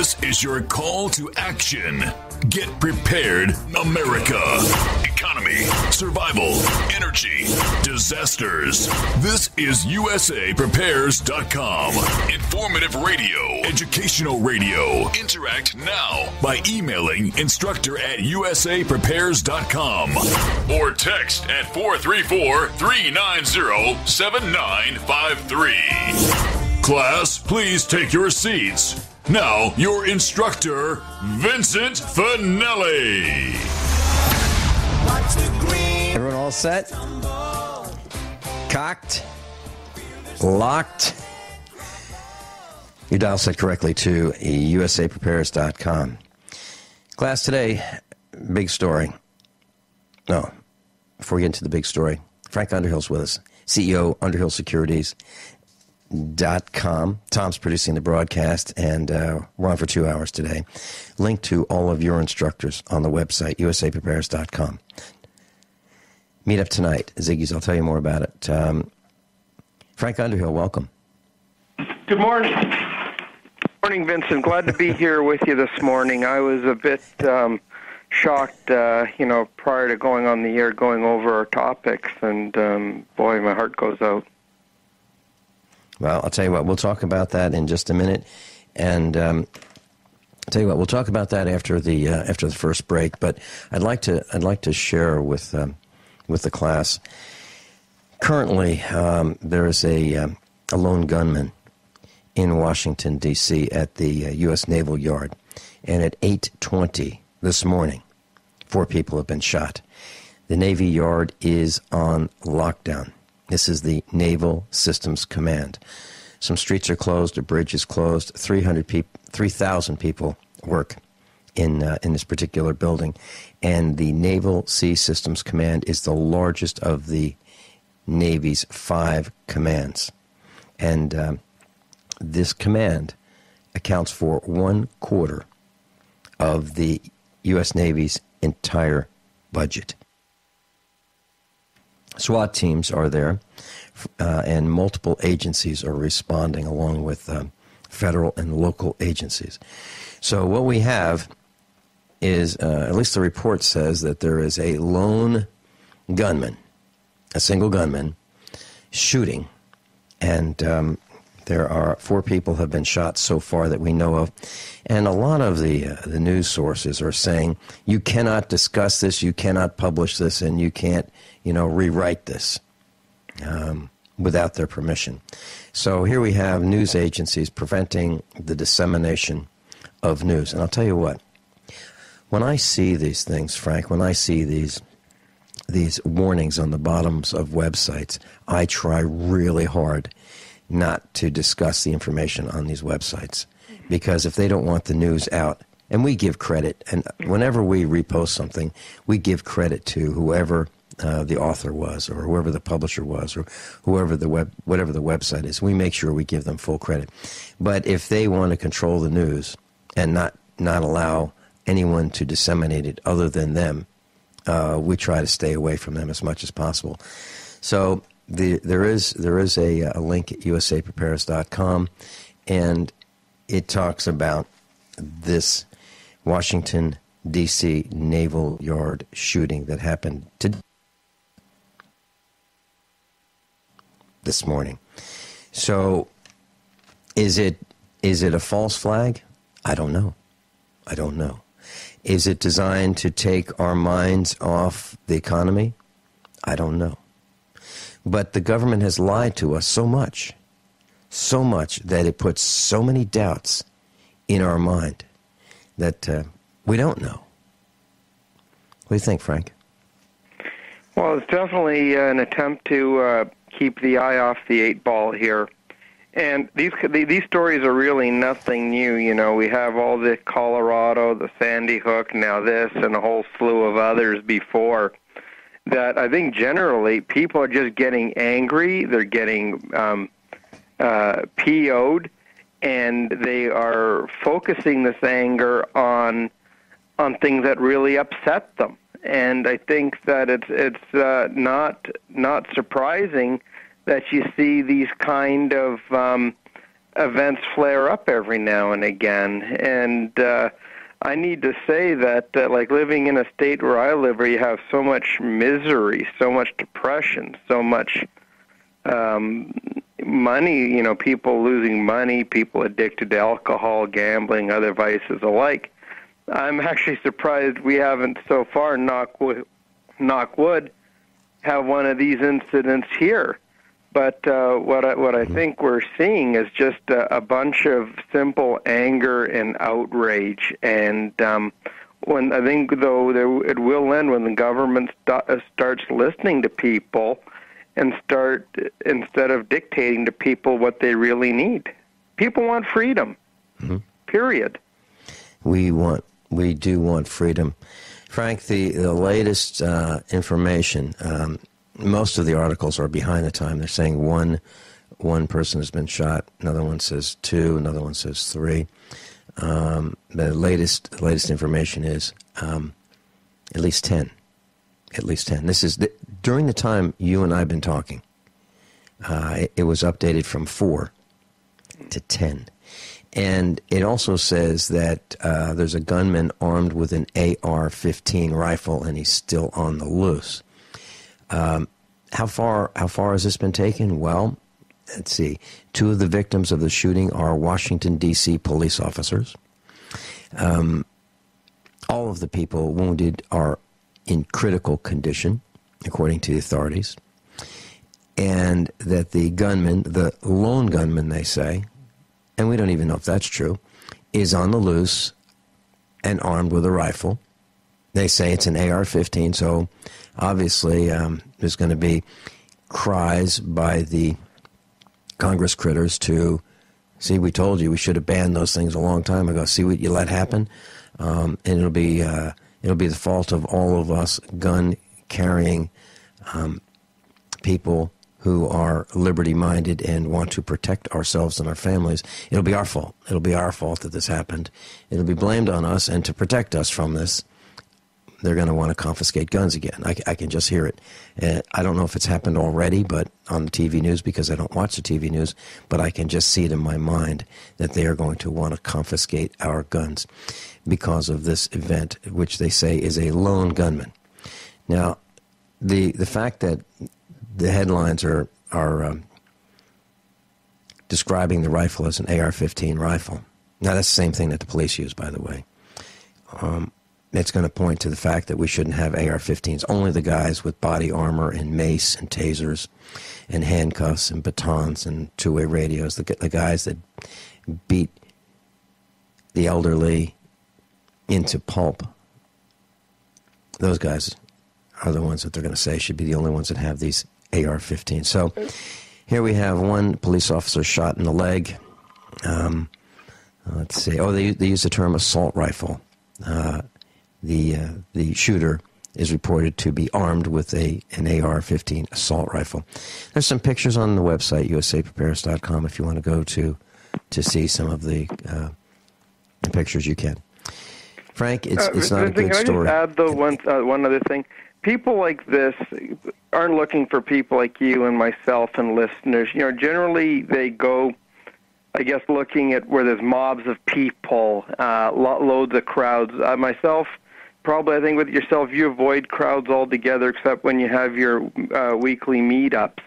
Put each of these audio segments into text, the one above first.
This is your call to action. Get prepared, America. Economy, survival, energy, disasters. This is USAPrepares.com. Informative radio, educational radio. Interact now by emailing instructor@USAPrepares.com or text at 434-390-7953. Class, please take your seats. Now, your instructor, Vincent Finelli. Everyone all set? Cocked? Locked? You dial set correctly to USAPrepares.com. Class, today, big story. No, before we get into the big story, Frank Underhill's with us, CEO, Underhill Securities. .com. Tom's producing the broadcast, and we're on for 2 hours today. Link to all of your instructors on the website, usaprepares.com. Meet up tonight. Ziggy's, I'll tell you more about it. Frank Underhill, welcome. Good morning. Morning, Vincent. Glad to be here with you this morning. I was a bit shocked, prior to going on the air, going over our topics, and boy, my heart goes out. Well, I'll tell you what, we'll talk about that in just a minute, and I'll tell you what, we'll talk about that after the first break. But I'd like to share with the class. Currently, there is a lone gunman in Washington D.C. at the U.S. Naval Yard, and at 8:20 this morning, 4 people have been shot. The Navy Yard is on lockdown. This is the Naval Systems Command. Some streets are closed, a bridge is closed. 3,000 people work in this particular building. And the Naval Sea Systems Command is the largest of the Navy's 5 commands. And this command accounts for 1/4 of the U.S. Navy's entire budget. SWAT teams are there, and multiple agencies are responding along with federal and local agencies. So what we have is, at least the report says, that there is a lone gunman, a single gunman, shooting, and there are 4 people have been shot so far that we know of. And a lot of the news sources are saying, you cannot discuss this, you cannot publish this, and you can't, rewrite this without their permission. So here we have news agencies preventing the dissemination of news. And I'll tell you what, when I see these things, Frank, when I see these warnings on the bottoms of websites, I try really hard not to discuss the information on these websites, because if they don't want the news out, and we give credit, and whenever we repost something, we give credit to whoever the author was, or whoever the publisher was, or whatever the website is. We make sure we give them full credit. But if they want to control the news and not allow anyone to disseminate it other than them, we try to stay away from them as much as possible. So there is a link at usaprepares.com, and it talks about this Washington, D.C. Naval Yard shooting that happened this morning. So is it a false flag? I don't know. Is it designed to take our minds off the economy? I don't know. But the government has lied to us so much that it puts so many doubts in our mind that we don't know. What do you think, Frank? Well, it's definitely an attempt to keep the eye off the 8 ball here. And these stories are really nothing new. We have all the Colorado, the Sandy Hook, now this, and a whole slew of others before. That I think generally people are just getting angry. They're getting PO'd, and they are focusing this anger on things that really upset them. And I think that it's not surprising that you see these kind of events flare up every now and again. And I need to say that, like living in a state where I live, where you have so much misery, so much depression, so much money, people losing money, people addicted to alcohol, gambling, other vices alike, I'm actually surprised we haven't so far, knock wood, have one of these incidents here. But what I think we're seeing is just a bunch of simple anger and outrage. And when I think, though, it will end when the government starts listening to people and instead of dictating to people what they really need. People want freedom. Mm-hmm. Period. We do want freedom. Frank, the latest information. Most of the articles are behind the time. They're saying one person has been shot. Another one says 2. Another one says 3. The latest information is at least 10. At least 10. This is during the time you and I have been talking. It was updated from 4 to 10. And it also says that there's a gunman armed with an AR-15 rifle, and he's still on the loose. How far has this been taken? Well, let's see. 2 of the victims of the shooting are Washington, D.C. police officers. All of the people wounded are in critical condition, according to the authorities. And that the gunman, the lone gunman, they say, and we don't even know if that's true, is on the loose and armed with a rifle. They say it's an AR-15, so obviously there's going to be cries by the Congress critters to, see, we told you we should have banned those things a long time ago. See what you let happen? And it'll be the fault of all of us gun-carrying people who are liberty-minded and want to protect ourselves and our families. It'll be our fault. It'll be our fault that this happened. It'll be blamed on us, and to protect us from this, they're going to want to confiscate guns again. I can just hear it. I don't know if it's happened already, but on the TV news, because I don't watch the TV news, but I can just see it in my mind that they are going to want to confiscate our guns because of this event, which they say is a lone gunman. Now, the fact that the headlines are describing the rifle as an AR-15 rifle. Now, that's the same thing that the police use, by the way. It's going to point to the fact that we shouldn't have AR-15s. Only the guys with body armor and mace and tasers and handcuffs and batons and two-way radios, the guys that beat the elderly into pulp, those guys are the ones that they're going to say should be the only ones that have these AR-15. So here we have one police officer shot in the leg. Let's see. Oh, they use the term assault rifle. The shooter is reported to be armed with an AR-15 assault rifle. There's some pictures on the website, usapreparedness.com, if you want to go to see some of the pictures you can. Frank, it's not a good story. Can I just add, though, one other thing? People like this aren't looking for people like you and myself and listeners. Generally they go, I guess, looking at where there's mobs of people, loads of crowds. Myself, probably, I think with yourself, you avoid crowds altogether except when you have your weekly meetups.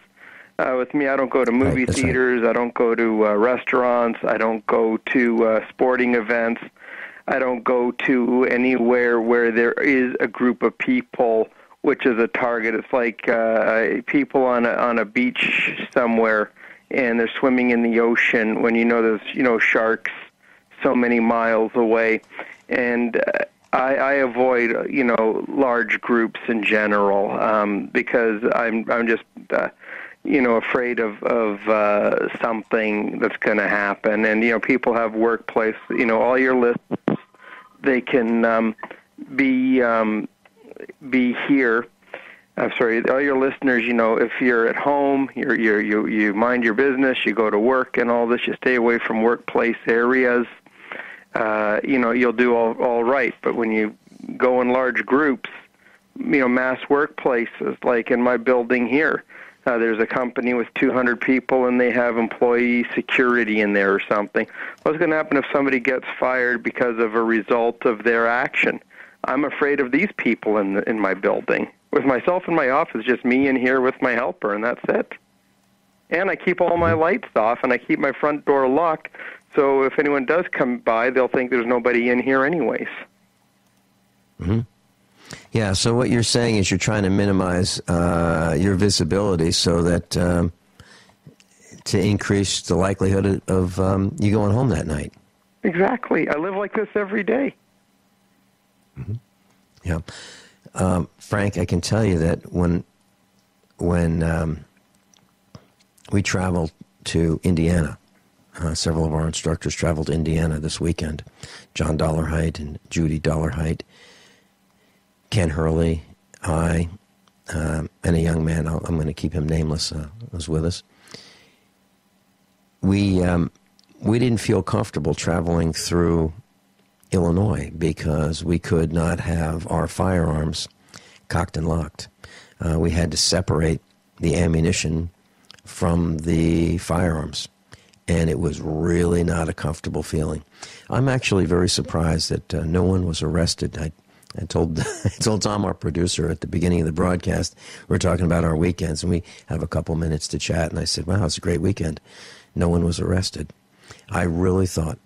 With me, I don't go to movie theaters. Right. I don't go to restaurants. I don't go to sporting events. I don't go to anywhere where there is a group of people which is a target. It's like people on a beach somewhere, and they're swimming in the ocean when there's sharks so many miles away. And I avoid large groups in general because I'm just afraid of something that's going to happen. And people have workplace. All your listeners, they can be here. I'm sorry, all your listeners, if you're at home, you mind your business, you go to work and all this, you stay away from workplace areas, you'll do all right. But when you go in large groups, mass workplaces, like in my building here, there's a company with 200 people and they have employee security in there or something. What's going to happen if somebody gets fired because of a result of their action? I'm afraid of these people in my building. With myself in my office, just me in here with my helper, and that's it. And I keep all my lights off, and I keep my front door locked, so if anyone does come by, they'll think there's nobody in here anyways. Mm-hmm. Yeah, so what you're saying is you're trying to minimize your visibility so that to increase the likelihood of you going home that night. Exactly. I live like this every day. Mm-hmm. Yeah. Frank, I can tell you that when we traveled to Indiana, several of our instructors traveled to Indiana this weekend, John Dollarhite and Judy Dollarhite, Ken Hurley, I, and a young man, I'm going to keep him nameless, was with us. We didn't feel comfortable traveling through Illinois because we could not have our firearms cocked and locked. We had to separate the ammunition from the firearms, and it was really not a comfortable feeling. I'm actually very surprised that no one was arrested. I told Tom, our producer, at the beginning of the broadcast, we were talking about our weekends, and we have a couple minutes to chat, and I said, wow, it's a great weekend. No one was arrested. I really thought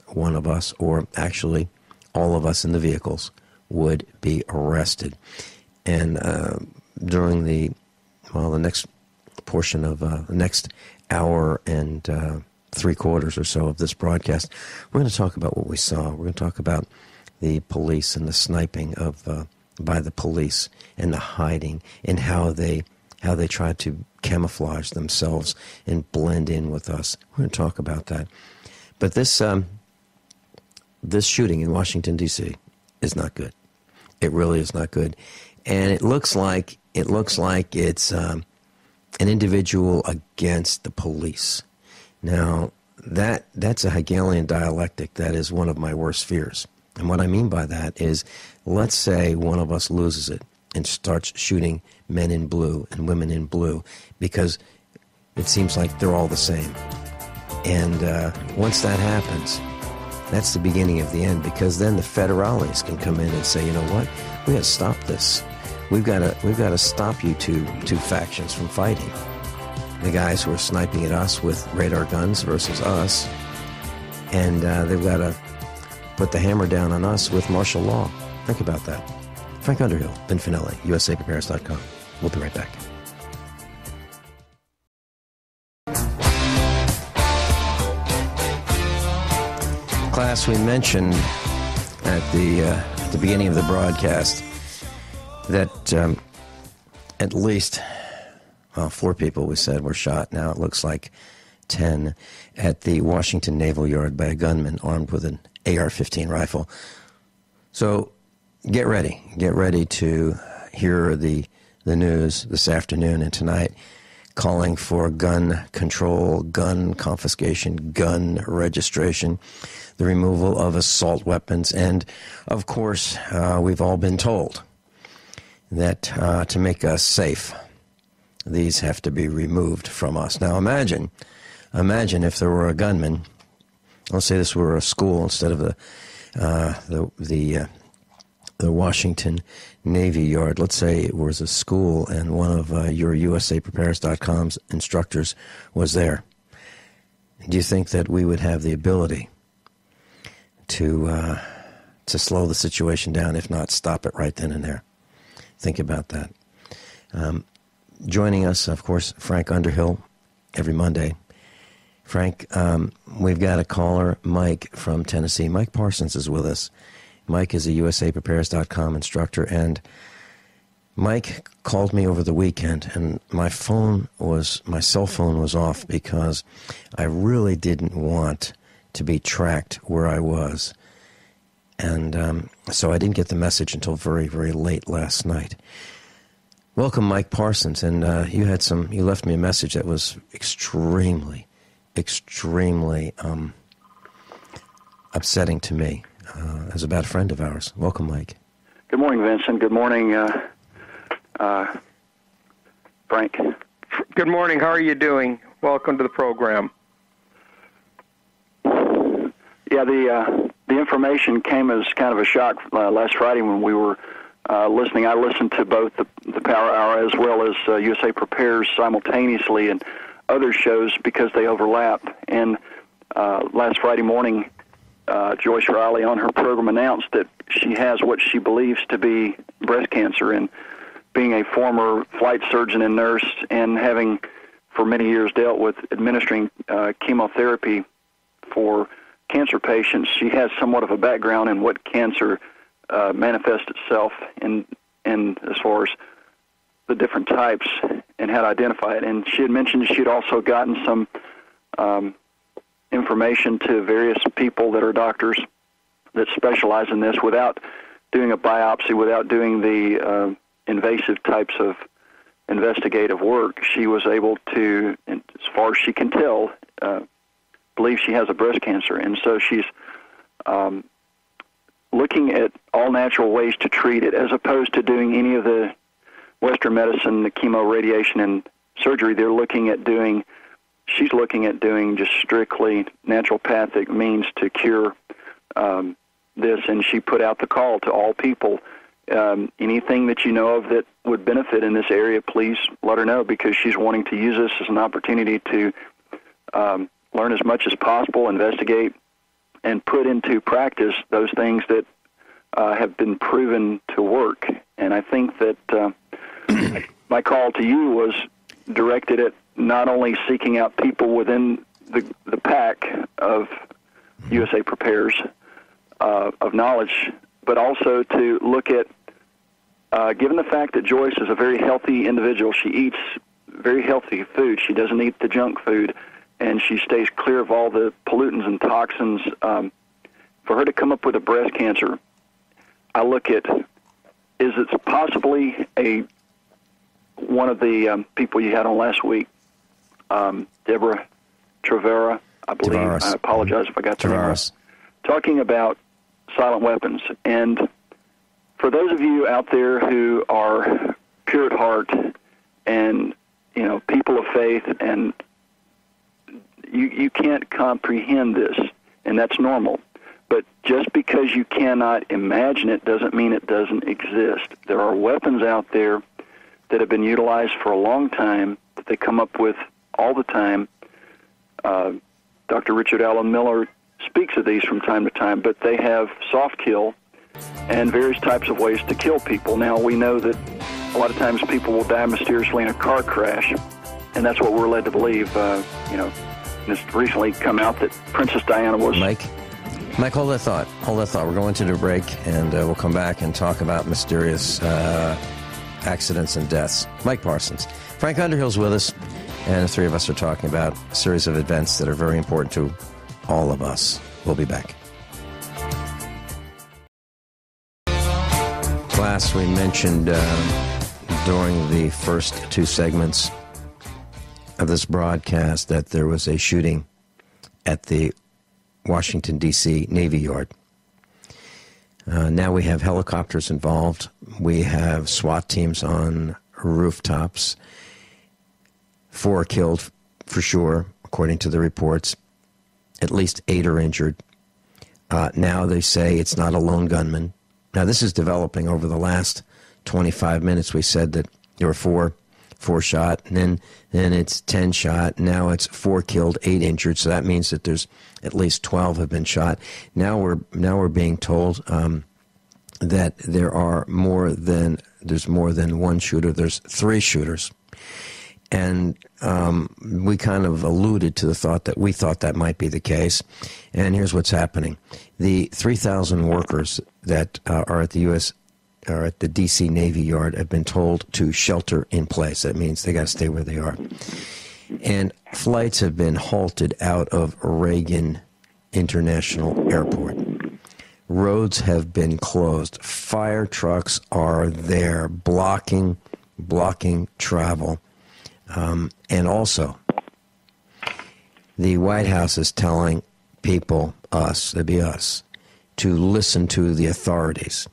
one of us, or actually all of us in the vehicles, would be arrested. And during the next portion of the next hour and 3/4 or so of this broadcast, we're going to talk about what we saw. We're going to talk about the police and the sniping of by the police and the hiding and how they tried to camouflage themselves and blend in with us. We're going to talk about that. But this shooting in Washington, D.C. is not good. It really is not good. And it looks like it's an individual against the police. Now, that's a Hegelian dialectic that is one of my worst fears. And what I mean by that is, let's say one of us loses it and starts shooting men in blue and women in blue because it seems like they're all the same. And once that happens, that's the beginning of the end, because then the federales can come in and say, you know what, we got to stop this. We've got to stop you two factions from fighting. The guys who are sniping at us with radar guns versus us, and they've got to put the hammer down on us with martial law. Think about that. Frank Underhill, Vincent Finelli, USAPrepares.com. We'll be right back. Class, we mentioned at the beginning of the broadcast that at least 4 people, we said, were shot. Now it looks like 10 at the Washington Naval Yard by a gunman armed with an AR-15 rifle. So get ready to hear the news this afternoon and tonight calling for gun control, gun confiscation, gun registration, the removal of assault weapons, and of course we've all been told that to make us safe, these have to be removed from us. Now imagine if there were a gunman. Let's say this were a school instead of the Washington Navy Yard. Let's say it was a school, and one of your USAPrepares.com's instructors was there. Do you think that we would have the ability to slow the situation down, if not stop it right then and there? Think about that. Joining us, of course, Frank Underhill, every Monday. Frank, we've got a caller, Mike from Tennessee. Mike Parsons is with us. Mike is a USAPrepares.com instructor, and Mike called me over the weekend, and my cell phone was off because I really didn't want to be tracked where I was. And so I didn't get the message until very, very late last night. Welcome, Mike Parsons, and you left me a message that was extremely upsetting to me. It was about a friend of ours. Welcome, Mike. Good morning, Vincent. Good morning, Frank. Good morning. How are you doing? Welcome to the program. Yeah, the information came as kind of a shock last Friday when we were listening. I listened to both the Power Hour as well as USA Prepares simultaneously and other shows because they overlap. And last Friday morning, Joyce Riley on her program announced that she has what she believes to be breast cancer. And being a former flight surgeon and nurse and having for many years dealt with administering chemotherapy for cancer patients, she has somewhat of a background in what cancer manifests itself in as far as the different types and how to identify it. And she had mentioned she'd also gotten some information to various people that are doctors that specialize in this without doing a biopsy, without doing the invasive types of investigative work. She was able to, as far as she can tell, believe she has a breast cancer. And so she's looking at all natural ways to treat it as opposed to doing any of the Western medicine, the chemo, radiation, and surgery. She's looking at doing just strictly naturopathic means to cure this, and she put out the call to all people. Anything that you know of that would benefit in this area, please let her know, because she's wanting to use this as an opportunity to learn as much as possible, investigate, and put into practice those things that have been proven to work. And I think that my call to you was directed at not only seeking out people within the pack of USA Prepares of knowledge, but also to look at, given the fact that Joyce is a very healthy individual, she eats very healthy food, she doesn't eat the junk food, and she stays clear of all the pollutants and toxins. For her to come up with a breast cancer, I look at, is it possibly one of the people you had on last week, Deborah Travera, I believe. Tavares. I apologize if I got the name wrong. Talking about silent weapons. And for those of you out there who are pure at heart and, people of faith, and you can't comprehend this, and that's normal. But just because you cannot imagine it doesn't mean it doesn't exist. There are weapons out there that have been utilized for a long time that they come up with all the time. Dr. Richard Allen Miller speaks of these from time to time, but they have soft kill and various types of ways to kill people. Now, we know that a lot of times people will die mysteriously in a car crash, and that's what we're led to believe. It's recently come out that Princess Diana was... Mike, hold that thought. We're going to the break, and we'll come back and talk about mysterious accidents and deaths. Mike Parsons. Frank Underhill's with us, and the three of us are talking about a series of events that are very important to all of us. We'll be back. Class, we mentioned during the first two segments of this broadcast that there was a shooting at the Washington, D.C. Navy Yard. Now we have helicopters involved. We have SWAT teams on rooftops. 4 are killed for sure, according to the reports. At least 8 are injured. Now they say it's not a lone gunman. Now this is developing over the last 25 minutes. We said that there were 4 shot, and then it's 10 shot. Now it's 4 killed, 8 injured. So that means that there's at least 12 have been shot. Now we're being told that there's more than one shooter. There's 3 shooters, and we kind of alluded to the thought that we thought that might be the case. And here's what's happening: the 3,000 workers that are at the D.C. Navy Yard have been told to shelter in place. That means they got to stay where they are. And flights have been halted out of Reagan International Airport. Roads have been closed. Fire trucks are there blocking travel. And also, the White House is telling people, us, to listen to the authorities.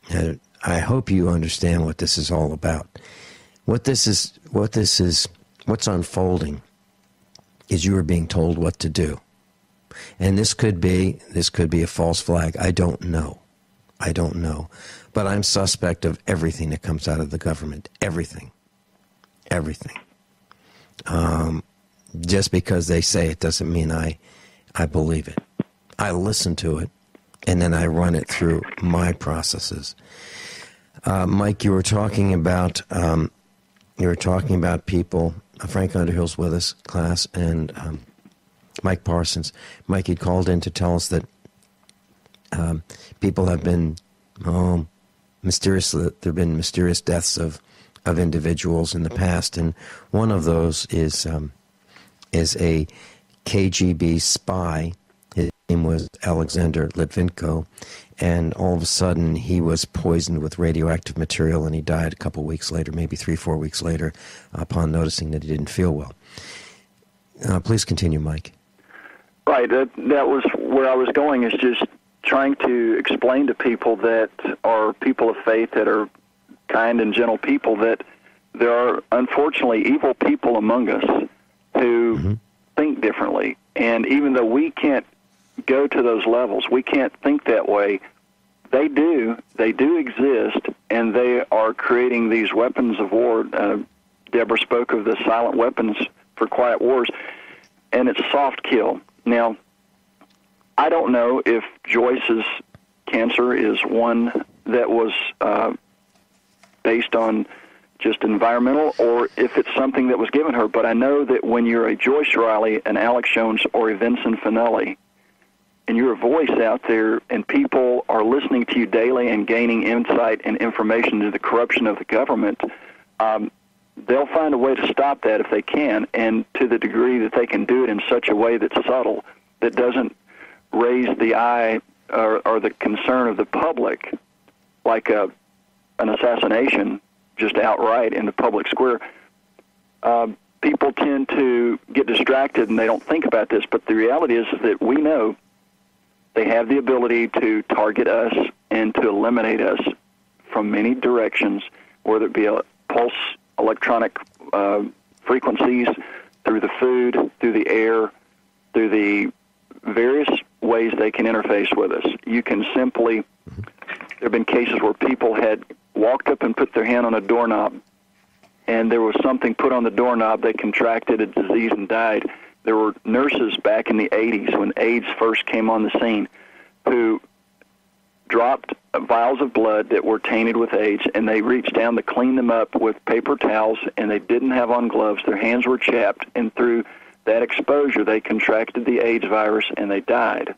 And I hope you understand what this is all about. what's unfolding is you are being told what to do. And this could be a false flag. I don't know. But I'm suspect of everything that comes out of the government. Everything. Just because they say it doesn't mean I believe it. I listen to it, and then I run it through my processes. Mike, you were talking about people. Frank Underhill's with us, class, and Mike Parsons. Mike had called in to tell us that people have been mysterious. There have been mysterious deaths of individuals in the past, and one of those is a KGB spy. His name was Alexander Litvinenko, and all of a sudden he was poisoned with radioactive material, and he died a couple weeks later, maybe 3-4 weeks later, upon noticing that he didn't feel well. Please continue, Mike. Right, that was where I was going, is just trying to explain to people that are people of faith, that are kind and gentle people, that there are unfortunately evil people among us who think differently. And even though we can't go to those levels, we can't think that way, they do exist, and they are creating these weapons of war. Deborah spoke of the silent weapons for quiet wars, and it's soft kill. Now, I don't know if Joyce's cancer is one that was based on just environmental, or if it's something that was given her, but I know that when you're a Joyce Riley, an Alex Jones, or a Vincent Finelli, and you're a voice out there, and people are listening to you daily and gaining insight and information into the corruption of the government, they'll find a way to stop that if they can, and to the degree that they can do it in such a way that's subtle, that doesn't raise the eye or the concern of the public, like an assassination just outright in the public square. People tend to get distracted and they don't think about this, but the reality is that we know they have the ability to target us and to eliminate us from many directions, whether it be a pulse electronic frequencies, through the food, through the air, through the various ways they can interface with us. You can simply, there have been cases where people had walked up and put their hand on a doorknob, and there was something put on the doorknob, they contracted a disease and died. There were nurses back in the 80s when AIDS first came on the scene who dropped vials of blood that were tainted with AIDS, and they reached down to clean them up with paper towels, and they didn't have on gloves. Their hands were chapped, and through that exposure, they contracted the AIDS virus, and they died.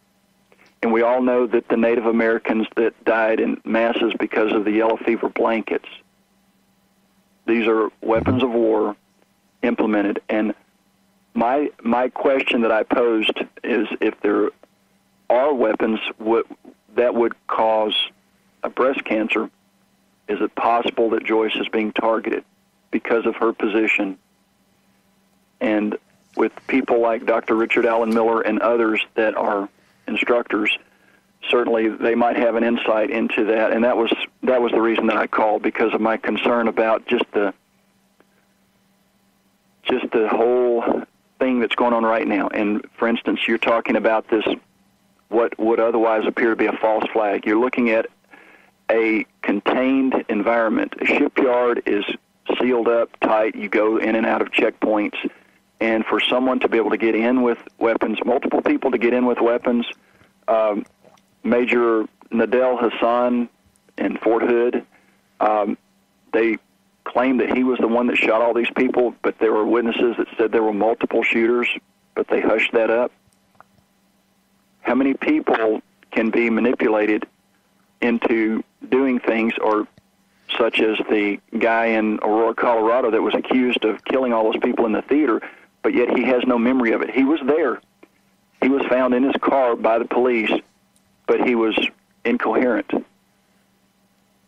And we all know that the Native Americans that died in masses because of the yellow fever blankets, these are weapons of war implemented. And my question that I posed is, if there are weapons that would cause a breast cancer, is it possible that Joyce is being targeted because of her position? And with people like Dr. Richard Allen Miller and others that are instructors, certainly they might have an insight into that. And that was the reason that I called, because of my concern about just the whole thing that's going on right now. And for instance, you're talking about this, what would otherwise appear to be a false flag. You're looking at a contained environment. A shipyard is sealed up tight. You go in and out of checkpoints. And for someone to be able to get in with weapons, multiple people to get in with weapons, Major Nadel Hassan in Fort Hood, they claimed that he was the one that shot all these people, but there were witnesses that said there were multiple shooters, but they hushed that up. How many people can be manipulated into doing things, or such as the guy in Aurora, Colorado that was accused of killing all those people in the theater, but yet he has no memory of it. He was there. He was found in his car by the police, but he was incoherent.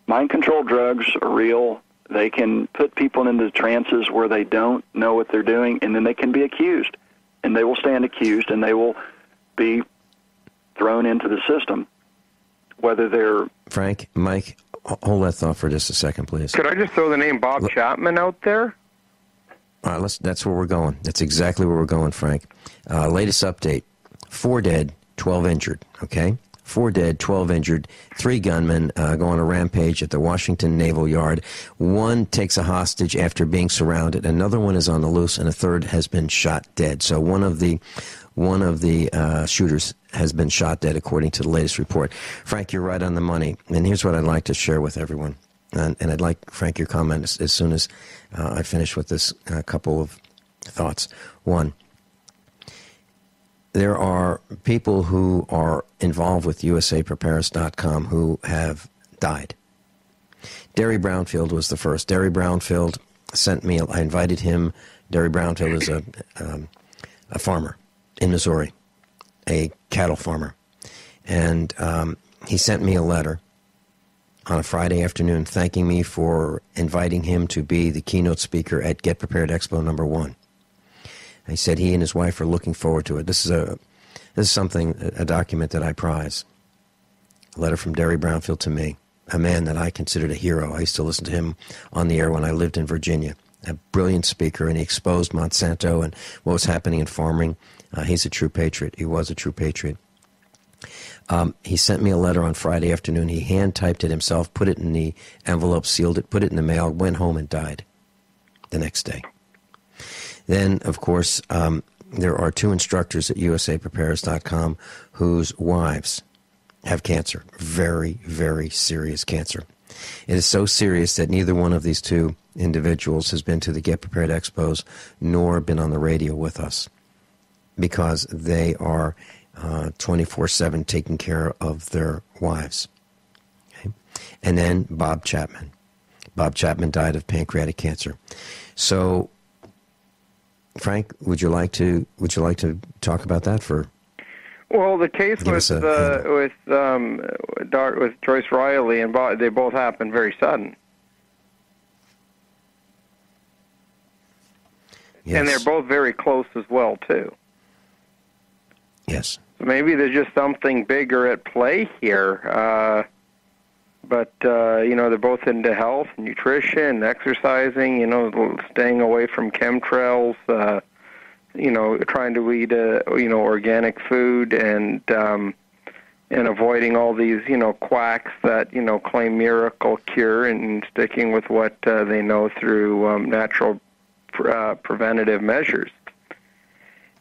Mind-control drugs are real. They can put people into trances where they don't know what they're doing, and then they can be accused. And they will stand accused, and they will be thrown into the system, whether they're... Frank, Mike, hold that thought for just a second, please. Could I just throw the name Bob Chapman out there? All right, that's where we're going. That's exactly where we're going, Frank. Latest update, 4 dead, 12 injured, okay? 4 dead, 12 injured, 3 gunmen go on a rampage at the Washington Naval Yard. 1 takes a hostage after being surrounded. Another one is on the loose, and a third has been shot dead. So one of the shooters has been shot dead, according to the latest report. Frank, you're right on the money. And here's what I'd like to share with everyone. And I'd like, Frank, your comment as soon as I finish with this couple of thoughts. 1, there are people who are involved with USAPreparedness.com who have died. Derry Brownfield was the first. Derry Brownfield sent me, I invited him. Derry Brownfield is a farmer in Missouri, a cattle farmer. And he sent me a letter on a Friday afternoon thanking me for inviting him to be the keynote speaker at Get Prepared Expo #1. He said he and his wife are looking forward to it. This is something, a document that I prize. A letter from Derry Brownfield to me, a man that I considered a hero. I used to listen to him on the air when I lived in Virginia. A brilliant speaker, and he exposed Monsanto and what was happening in farming. He's a true patriot. He was a true patriot. He sent me a letter on Friday afternoon. He hand-typed it himself, put it in the envelope, sealed it, put it in the mail, went home and died the next day. Then, of course, there are 2 instructors at USAPreparedness.com whose wives have cancer, very, very serious cancer. It is so serious that neither one of these 2 individuals has been to the Get Prepared Expos nor been on the radio with us because they are 24/7 taking care of their wives. Okay? And then Bob Chapman. Bob Chapman died of pancreatic cancer. So, Frank, would you like to talk about that for? Well, the case with Joyce Riley and Bob, they both happened very sudden. Yes. And they're both very close as well, too. Yes. So maybe there's just something bigger at play here. But they're both into health, nutrition, exercising, staying away from chemtrails, trying to eat, organic food and avoiding all these, quacks that, claim miracle cure and sticking with what they know through natural preventative measures.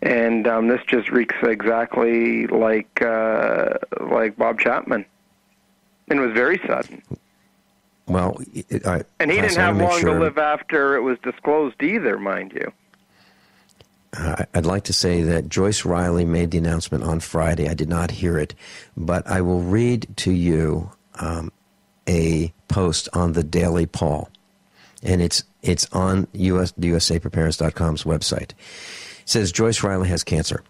And this just reeks exactly like Bob Chapman. And it was very sudden. Well, and he didn't have long to live after it was disclosed either, mind you. I'd like to say that Joyce Riley made the announcement on Friday. I did not hear it, but I will read to you a post on the Daily Paul, and it's on USAPreparedness.com's website. It says Joyce Riley has cancer,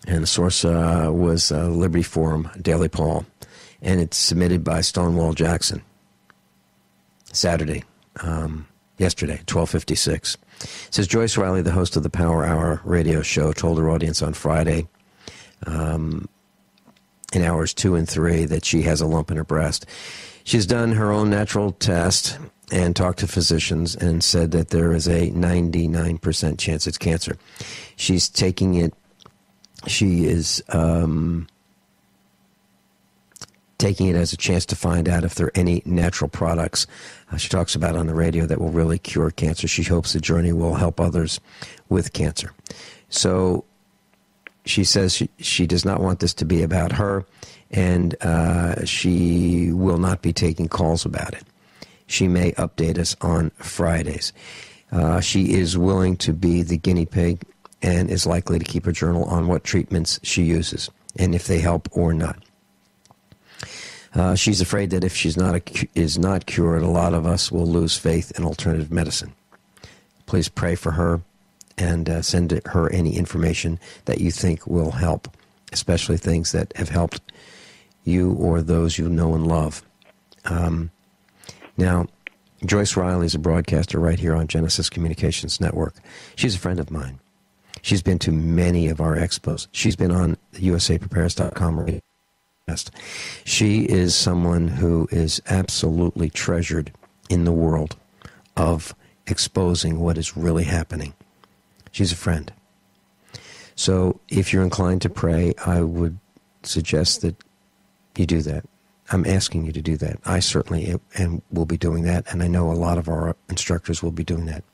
and the source was Liberty Forum, Daily Paul. And it's submitted by Stonewall Jackson. Saturday, yesterday, 12:56. It says Joyce Riley, the host of the Power Hour radio show, told her audience on Friday, in hours 2 and 3, that she has a lump in her breast. She's done her own natural test and talked to physicians and said that there is a 99% chance it's cancer. She's taking it. She is taking it as a chance to find out if there are any natural products she talks about on the radio that will really cure cancer. She hopes the journey will help others with cancer. So she says she does not want this to be about her, and she will not be taking calls about it. She may update us on Fridays. She is willing to be the guinea pig and is likely to keep a journal on what treatments she uses and if they help or not. She's afraid that if she's not cured, a lot of us will lose faith in alternative medicine. Please pray for her and send her any information that you think will help, especially things that have helped you or those you know and love. Now, Joyce Riley is a broadcaster right here on Genesis Communications Network. She's a friend of mine. She's been to many of our expos. She's been on the USAPreparedness.com radio She is someone who is absolutely treasured in the world of exposing what is really happening. She's a friend. So if you're inclined to pray, I would suggest that you do that. I'm asking you to do that. I certainly and will be doing that, and I know a lot of our instructors will be doing that.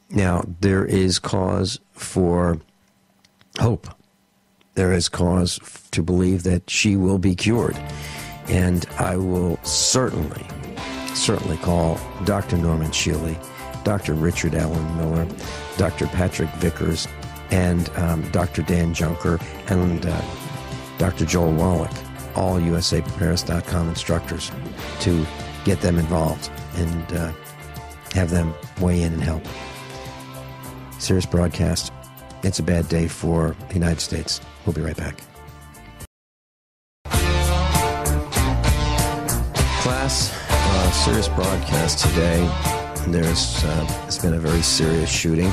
Now, there is cause for hope. There is cause to believe that she will be cured. And I will certainly call Dr. Norman Shealy, Dr. Richard Allen Miller, Dr. Patrick Vickers, and Dr. Dan Junker, and Dr. Joel Wallach, all USAPreparedness.com instructors, to get them involved and have them weigh in and help. Serious broadcast. It's a bad day for the United States. We'll be right back. Class, serious broadcast today. It's been a very serious shooting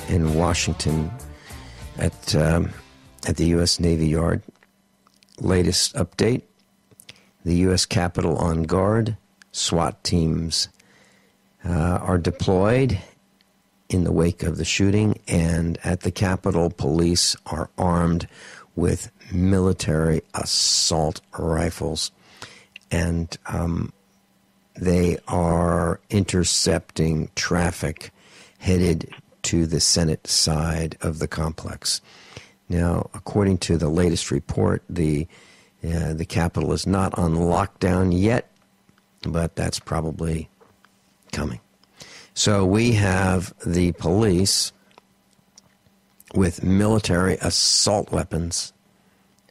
in Washington at the U.S. Navy Yard. Latest update, the U.S. Capitol on guard. SWAT teams are deployed in the wake of the shooting, and at the Capitol, police are armed with military assault rifles, and they are intercepting traffic headed to the Senate side of the complex. Now, according to the latest report, the Capitol is not on lockdown yet, but that's probably coming. So we have the police with military assault weapons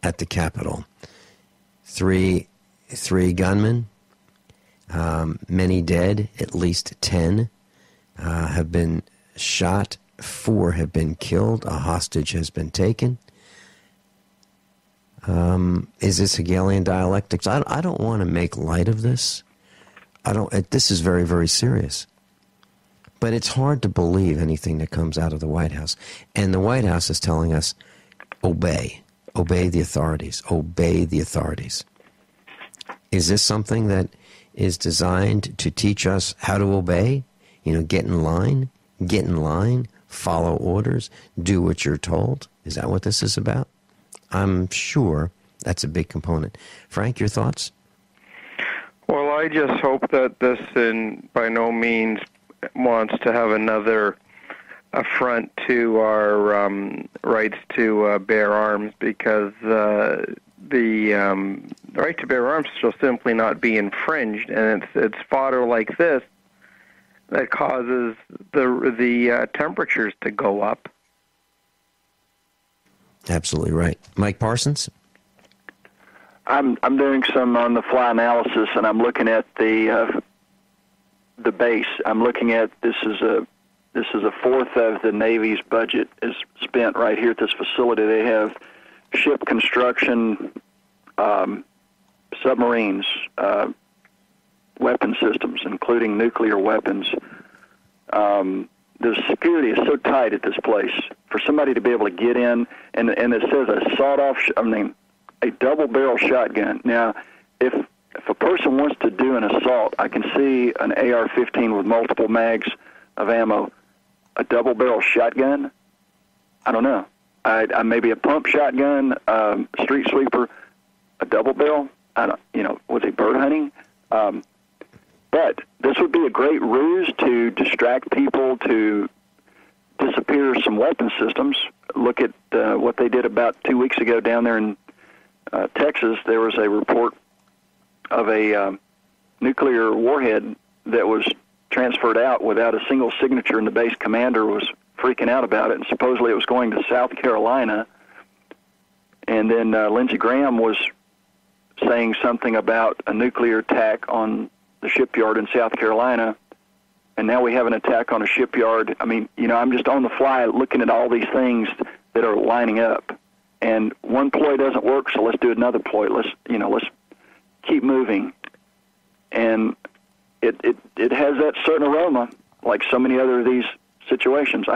at the Capitol. Three gunmen, many dead, at least 10 have been shot. 4 have been killed. A hostage has been taken. Is this Hegelian dialectics? I don't want to make light of this. This is very, very serious. But it's hard to believe anything that comes out of the White House. And the White House is telling us, obey. Obey the authorities. Obey the authorities. Is this something that is designed to teach us how to obey? Get in line, follow orders, do what you're told? Is that what this is about? I'm sure that's a big component. Frank, your thoughts? Well, I just hope that this by no means wants to have another affront to our rights to bear arms, because the right to bear arms shall simply not be infringed, and it's fodder like this that causes the temperatures to go up. Absolutely right. Mike Parsons? I'm doing some on-the-fly analysis, and I'm looking at the base. I'm looking at this is a fourth of the Navy's budget is spent right here at this facility. They have ship construction, submarines, weapon systems, including nuclear weapons. The security is so tight at this place for somebody to be able to get in, and it says a double-barrel shotgun. Now, if a person wants to do an assault, I can see an AR-15 with multiple mags of ammo. A double-barrel shotgun? I don't know. Maybe a pump shotgun, street sweeper, a double-barrel. Was he bird hunting? But this would be a great ruse to distract people, to disappear some weapon systems. Look at what they did about 2 weeks ago down there in Texas. There was a report of a nuclear warhead that was transferred out without a single signature, and the base commander was freaking out about it, and supposedly it was going to South Carolina. And then Lindsey Graham was saying something about a nuclear attack on the shipyard in South Carolina, and now we have an attack on a shipyard. I mean, I'm just on the fly looking at all these things that are lining up, and one ploy doesn't work, so let's do another ploy. Let's keep moving, and it has that certain aroma, like so many other of these situations.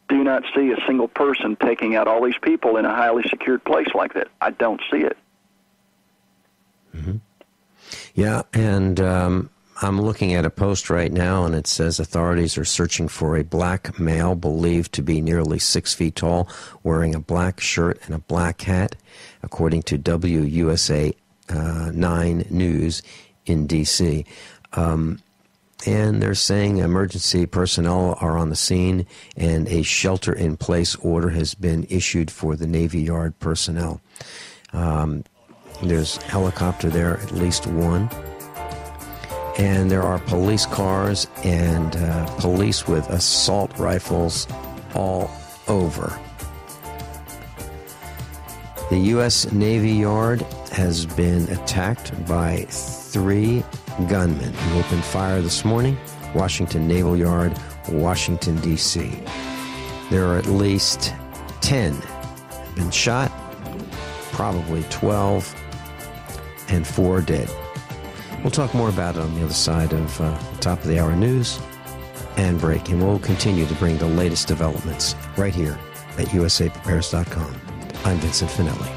do not see a single person taking out all these people in a highly secured place like that. I don't see it. Mm-hmm. Yeah, and I'm looking at a post right now, and it says authorities are searching for a black male believed to be nearly 6 feet tall, wearing a black shirt and a black hat, according to WUSA 9 News in D.C. And they're saying emergency personnel are on the scene, and a shelter-in-place order has been issued for the Navy Yard personnel. There's a helicopter there, at least one. And there are police cars and police with assault rifles all over. The U.S. Navy Yard has been attacked by 3 gunmen who opened fire this morning. Washington Naval Yard, Washington, D.C. There are at least 10 been shot, probably 12, and 4 dead. We'll talk more about it on the other side of the top of the hour news and break, and we'll continue to bring the latest developments right here at usaprepares.com. I'm Vincent Finelli.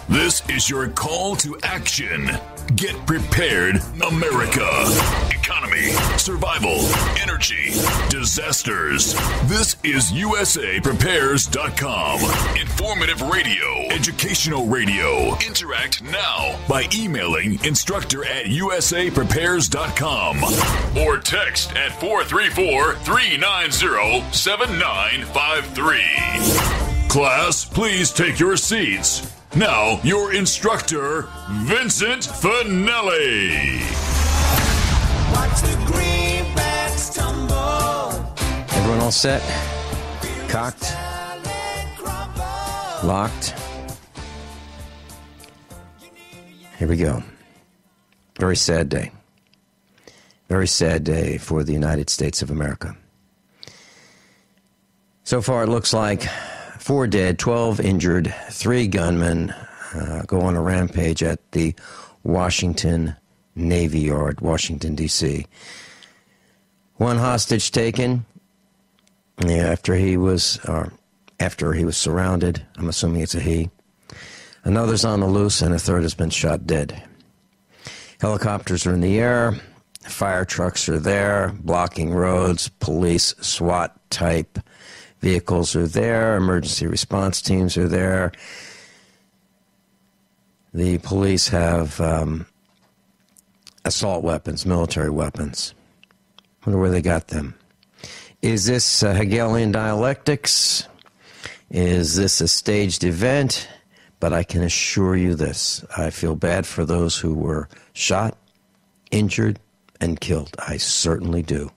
This is your call to action. Get prepared, America. Economy, survival, energy, disasters. This is usaprepares.com. Informative radio, educational radio. Interact now by emailing instructor@usaprepares.com or text at 434-390-7953. Class, please take your seats. Now, your instructor, Vincent Finelli. Watch the greenbacks tumble. Everyone all set? Cocked? Locked? Here we go. Very sad day. Very sad day for the United States of America. So far, it looks like 4 dead, 12 injured, 3 gunmen go on a rampage at the Washington Navy Yard, Washington, D.C. 1 hostage taken after he was surrounded. I'm assuming it's a he. Another's on the loose, and a 3rd has been shot dead. Helicopters are in the air. Fire trucks are there, blocking roads. Police, SWAT-type vehicles are there. Emergency response teams are there. The police have assault weapons, military weapons. Wonder where they got them. Is this Hegelian dialectics? Is this a staged event? But I can assure you this. I feel bad for those who were shot, injured, and killed. I certainly do.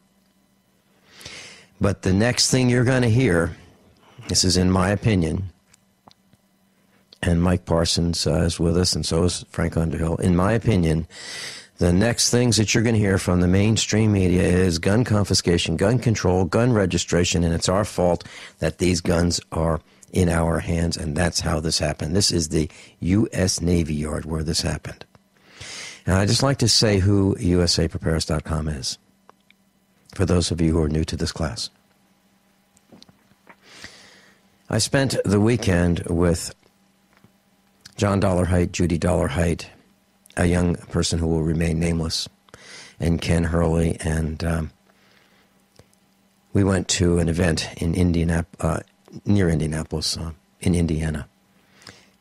But the next thing you're going to hear, this is in my opinion, and Mike Parsons is with us, and so is Frank Underhill. In my opinion, the next things that you're going to hear from the mainstream media is gun confiscation, gun control, gun registration, and it's our fault that these guns are in our hands, and that's how this happened. This is the U.S. Navy Yard where this happened. And I'd just like to say who usaprepares.com is, for those of you who are new to this class. I spent the weekend with John Dollarhite, Judy Dollarhite, a young person who will remain nameless, and Ken Hurley, and we went to an event in near Indianapolis, in Indiana,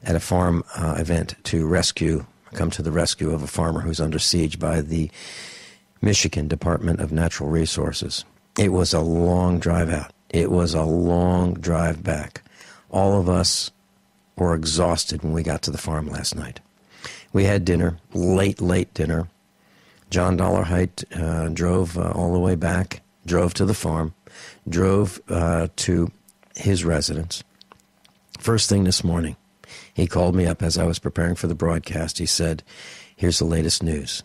at a farm event to come to the rescue of a farmer who's under siege by the Michigan Department of Natural Resources. It was a long drive out. It was a long drive back. All of us were exhausted when we got to the farm last night. We had dinner, late dinner. John Dollarhite drove all the way back, drove to the farm, drove to his residence. First thing this morning, he called me up as I was preparing for the broadcast. He said, "Here's the latest news.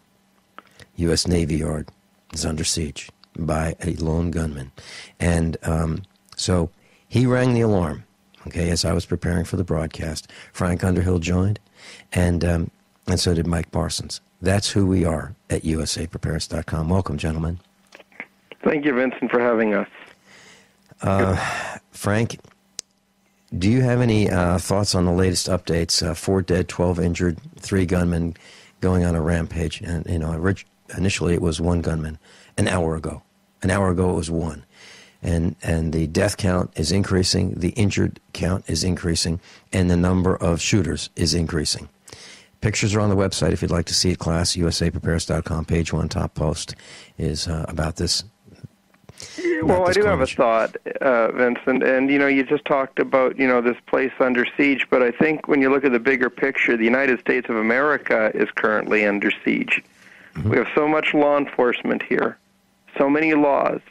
U.S. Navy Yard is under siege by a lone gunman." And so he rang the alarm, okay, as I was preparing for the broadcast. Frank Underhill joined, and so did Mike Parsons. That's who we are at usaprepares.com. Welcome, gentlemen. Thank you, Vincent, for having us. Frank, do you have any thoughts on the latest updates? 4 dead, 12 injured, 3 gunmen going on a rampage. And, initially it was 1 gunman an hour ago. An hour ago it was 1. And the death count is increasing, the injured count is increasing, and the number of shooters is increasing. Pictures are on the website if you'd like to see it, class, usaprepares.com, page 1, top post is about this. Well, I do have a thought, Vincent, and you just talked about this place under siege, but I think when you look at the bigger picture, the United States of America is currently under siege. Mm-hmm. We have so much law enforcement here, so many laws,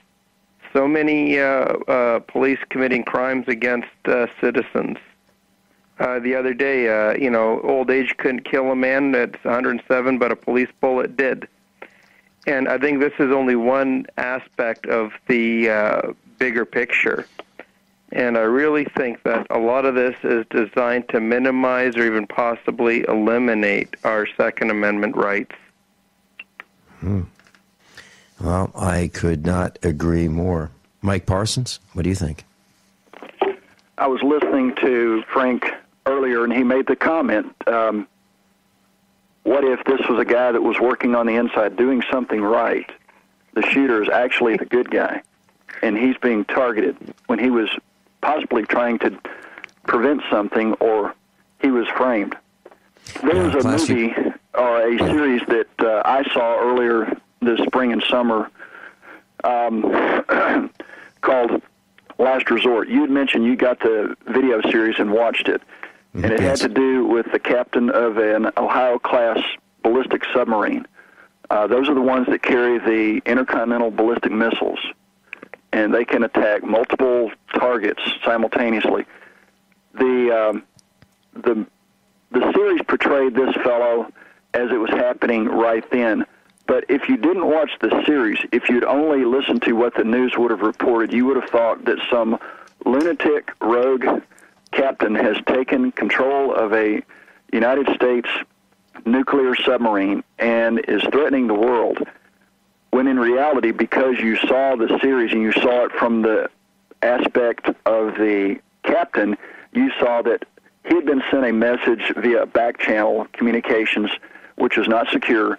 so many police committing crimes against citizens. The other day, old age couldn't kill a man that's 107, but a police bullet did. And I think this is only one aspect of the bigger picture. And I really think that a lot of this is designed to minimize or even possibly eliminate our Second Amendment rights. Well, I could not agree more. Mike Parsons, what do you think? I was listening to Frank earlier, and he made the comment, what if this was a guy that was working on the inside doing something right? The shooter is actually the good guy, and he's being targeted when he was possibly trying to prevent something, or he was framed. There was a movie or a series that I saw earlier this spring and summer called Last Resort. You had mentioned you got the video series and watched it. And it had to do with the captain of an Ohio-class ballistic submarine. Those are the ones that carry the intercontinental ballistic missiles, and they can attack multiple targets simultaneously. The series portrayed this fellow as it was happening right then. But if you didn't watch the series, if you'd only listened to what the news would have reported, you would have thought that some lunatic rogue captain has taken control of a United States nuclear submarine and is threatening the world, when in reality, because you saw the series and you saw it from the aspect of the captain, you saw that he had been sent a message via back channel communications, which was not secure,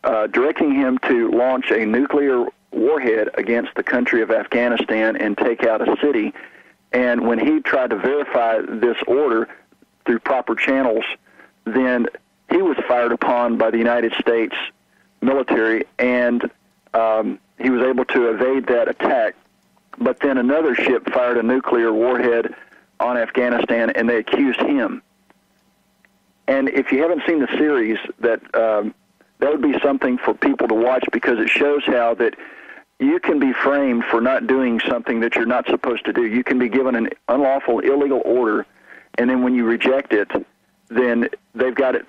directing him to launch a nuclear warhead against the country of Afghanistan and take out a city. And when he tried to verify this order through proper channels, then he was fired upon by the United States military, and he was able to evade that attack. But then another ship fired a nuclear warhead on Afghanistan, and they accused him. And if you haven't seen the series, that would be something for people to watch, because it shows how that you can be framed for not doing something that you're not supposed to do. You can be given an unlawful, illegal order, and then when you reject it, then they've got it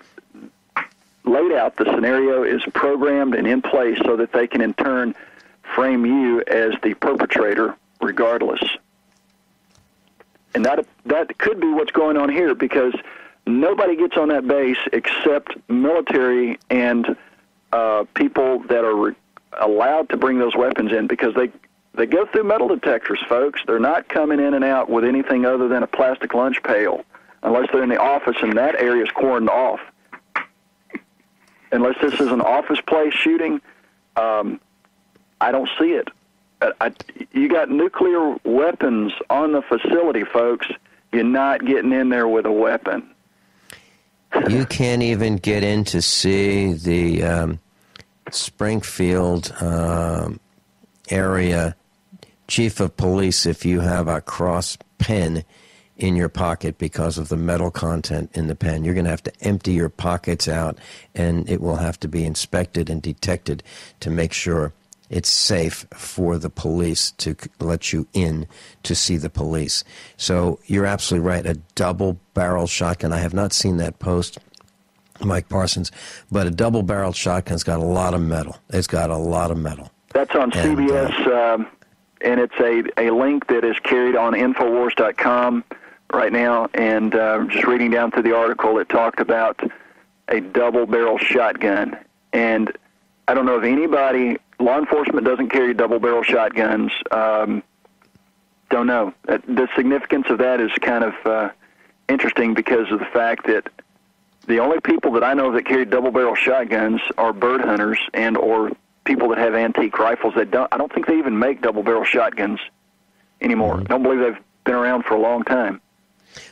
laid out. The scenario is programmed and in place so that they can in turn frame you as the perpetrator regardless. And that could be what's going on here, because nobody gets on that base except military and people that are allowed to bring those weapons in, because they go through metal detectors, folks. They're not coming in and out with anything other than a plastic lunch pail, unless they're in the office and that area is cordoned off. Unless this is an office place shooting, I don't see it. You got nuclear weapons on the facility, folks. You're not getting in there with a weapon. You can't even get in to see the Springfield area chief of police if you have a cross pen in your pocket because of the metal content in the pen. You're going to have to empty your pockets out, and it will have to be inspected and detected to make sure it's safe for the police to let you in to see the police. So you're absolutely right. A double-barrel shotgun. I have not seen that post, Mike Parsons, but a double-barreled shotgun's got a lot of metal. It's got a lot of metal. That's on CBS, and it's a link that is carried on Infowars.com right now, and just reading down through the article, it talked about a double-barrel shotgun. And I don't know if anybody, law enforcement doesn't carry double-barrel shotguns. Don't know. The significance of that is kind of interesting because of the fact that the only people that I know that carry double-barrel shotguns are bird hunters and or people that have antique rifles. I don't think they even make double-barrel shotguns anymore. I don't believe they've been around for a long time.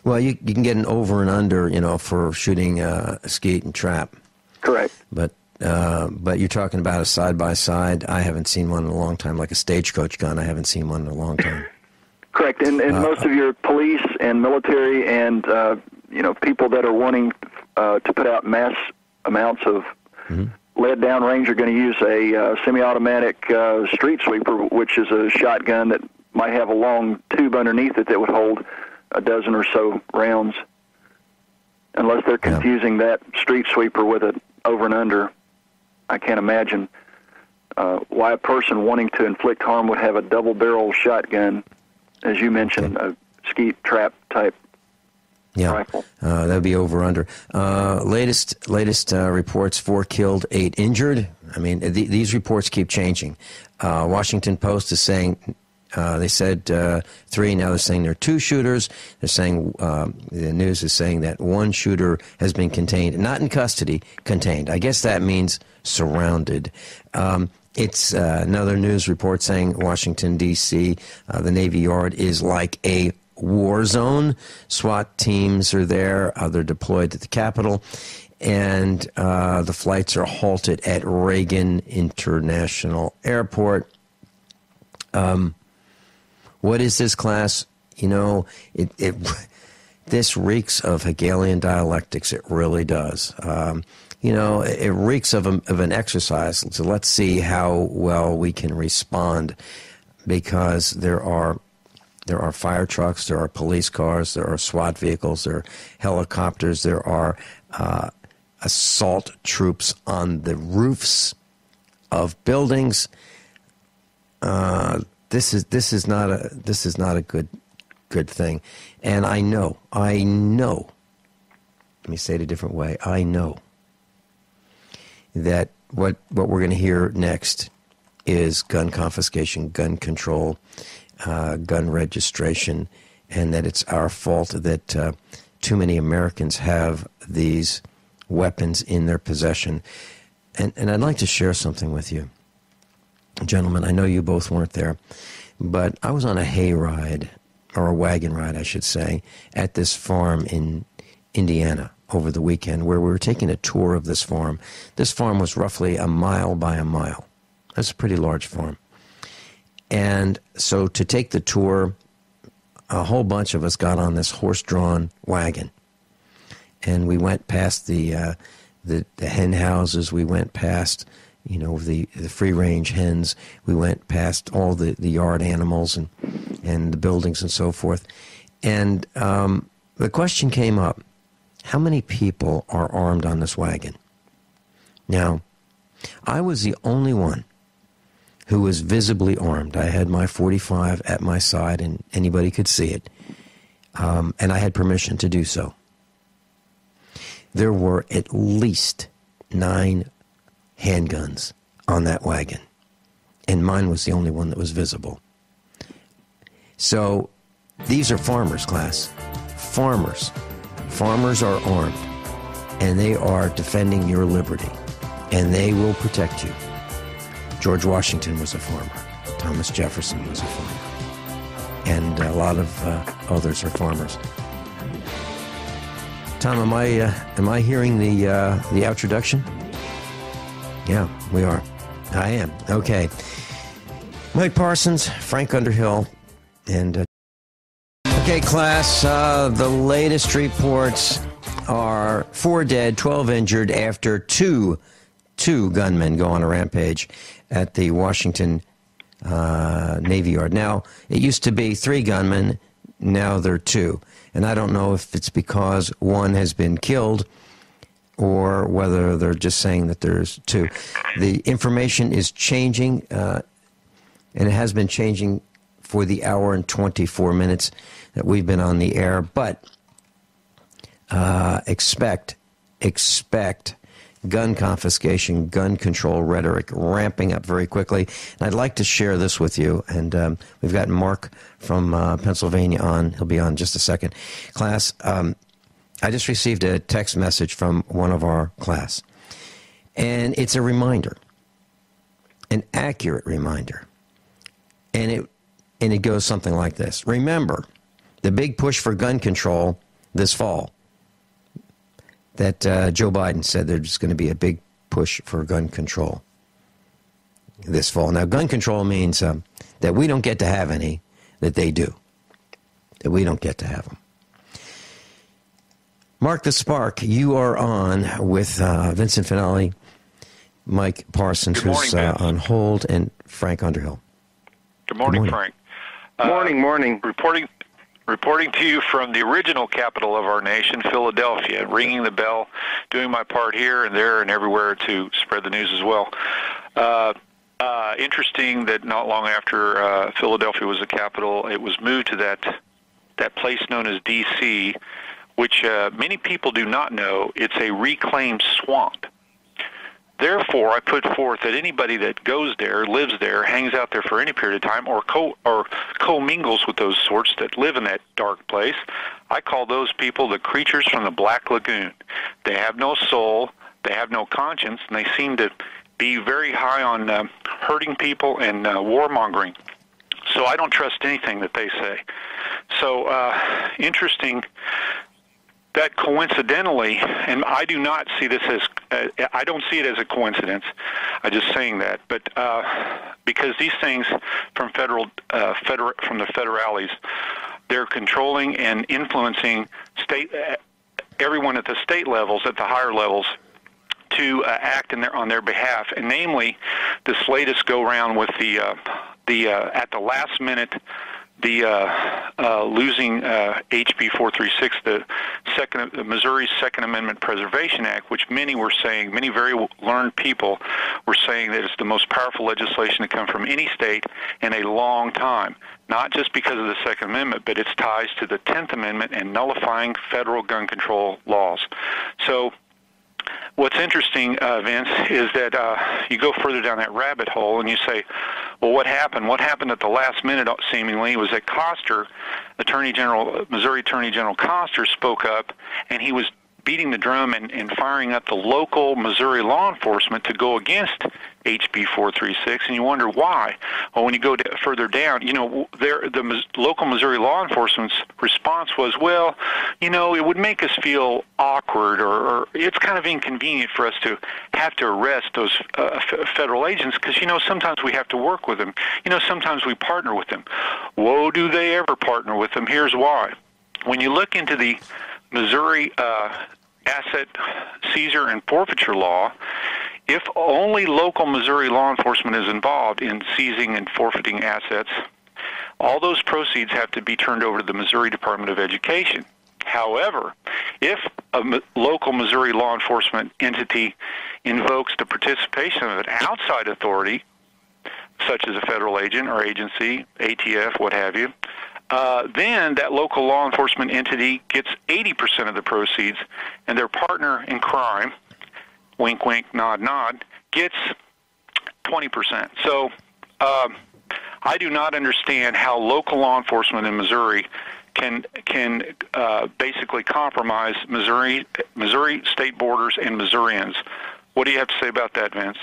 Well, you can get an over and under, for shooting skeet and trap. Correct. But you're talking about a side-by-side. I haven't seen one in a long time, like a stagecoach gun. I haven't seen one in a long time. Correct. And most of your police and military and, people that are wanting to put out mass amounts of lead downrange are going to use a semi-automatic street sweeper, which is a shotgun that might have a long tube underneath it that would hold a dozen or so rounds, unless they're confusing that street sweeper with an over and under. I can't imagine why a person wanting to inflict harm would have a double-barrel shotgun, as you mentioned, a skeet trap type rifle. That would be over under. Latest reports: 4 killed, 8 injured. I mean, these reports keep changing. Washington Post is saying. They said 3, now they're saying there are 2 shooters. They're saying, the news is saying that 1 shooter has been contained, not in custody, contained. I guess that means surrounded. It's another news report saying Washington, D.C., the Navy Yard is like a war zone. SWAT teams are there. They're deployed to the Capitol. And the flights are halted at Reagan International Airport. What is this class? This reeks of Hegelian dialectics. It really does. It reeks of an exercise. So let's see how well we can respond, because there are fire trucks, there are police cars, there are SWAT vehicles, there are helicopters, there are assault troops on the roofs of buildings. This is not a good thing, and I know. Let me say it a different way. I know that what we're going to hear next is gun confiscation, gun control, gun registration, and that it's our fault that too many Americans have these weapons in their possession. And I'd like to share something with you. Gentlemen, I know you both weren't there, but I was on a hayride, or a wagon ride, I should say, at this farm in Indiana over the weekend, where we were taking a tour of this farm. This farm was roughly a mile by a mile. That's a pretty large farm. And so to take the tour, a whole bunch of us got on this horse-drawn wagon, and we went past the hen houses. We went past the free-range hens. We went past all the yard animals and the buildings and so forth. And the question came up, how many people are armed on this wagon? Now, I was the only one who was visibly armed. I had my .45 at my side, and anybody could see it. And I had permission to do so. There were at least 9 handguns on that wagon, and mine was the only one that was visible. So these are farmers, class. Farmers are armed, and they are defending your liberty, and they will protect you. George Washington was a farmer. Thomas Jefferson was a farmer, and a lot of others are farmers. Tom, am I hearing the introduction? Yeah, we are. I am. Okay. Mike Parsons, Frank Underhill, and... Okay, class, the latest reports are 4 dead, 12 injured after two gunmen go on a rampage at the Washington Navy Yard. Now, it used to be 3 gunmen, now there are 2. And I don't know if it's because one has been killed or whether they're just saying that there's 2. The information is changing, and it has been changing for the hour and 24 minutes that we've been on the air. But expect gun confiscation, gun control rhetoric ramping up very quickly. And I'd like to share this with you. And we've got Mark from Pennsylvania on. He'll be on in just a second. Class, I just received a text message from one of our class. And it's a reminder, an accurate reminder. And it goes something like this. Remember, the big push for gun control this fall, that Joe Biden said there's going to be a big push for gun control this fall. Now, gun control means that we don't get to have any, that they do, that we don't get to have them. Mark the Spark, you are on with Vincent Finelli, Mike Parsons, who's on hold, and Frank Underhill. Good morning, Frank. Morning. Reporting to you from the original capital of our nation, Philadelphia, ringing the bell, doing my part here and there and everywhere to spread the news as well. Interesting that not long after Philadelphia was the capital, it was moved to that place known as D.C., which many people do not know. It's a reclaimed swamp. Therefore, I put forth that anybody that goes there, lives there, hangs out there for any period of time, or co-mingles with those sorts that live in that dark place, I call those people the creatures from the Black Lagoon. They have no soul, they have no conscience, and they seem to be very high on hurting people and warmongering. So I don't trust anything that they say. So interesting that coincidentally, and I do not see this as, I don't see it as a coincidence. I'm just saying that, but because these things from from the federales, they're controlling and influencing everyone at the state levels, at the higher levels, to act on their behalf, and namely, this latest go round with the at the last minute. Losing HB 436, the Missouri's Second Amendment Preservation Act, which many very learned people were saying that it's the most powerful legislation to come from any state in a long time. Not just because of the Second Amendment, but its ties to the 10th Amendment and nullifying federal gun control laws. So what's interesting, Vince, is that you go further down that rabbit hole and you say, well, what happened? What happened at the last minute, seemingly, was that Koster, Missouri Attorney General Koster, spoke up, and he was beating the drum and firing up the local Missouri law enforcement to go against HB 436, and you wonder why. Well, when you go further down, the local Missouri law enforcement's response was, well, it would make us feel awkward, or it's kind of inconvenient for us to have to arrest those federal agents because, sometimes we have to work with them. Sometimes we partner with them. Whoa, do they ever partner with them? Here's why. When you look into the Missouri asset seizure and forfeiture law, if only local Missouri law enforcement is involved in seizing and forfeiting assets, all those proceeds have to be turned over to the Missouri Department of Education. However, if a local Missouri law enforcement entity invokes the participation of an outside authority, such as a federal agent or agency, ATF, what have you, then that local law enforcement entity gets 80% of the proceeds, and their partner in crime, wink, wink, nod, nod, gets 20%. So I do not understand how local law enforcement in Missouri can basically compromise Missouri state borders and Missourians. What do you have to say about that, Vince?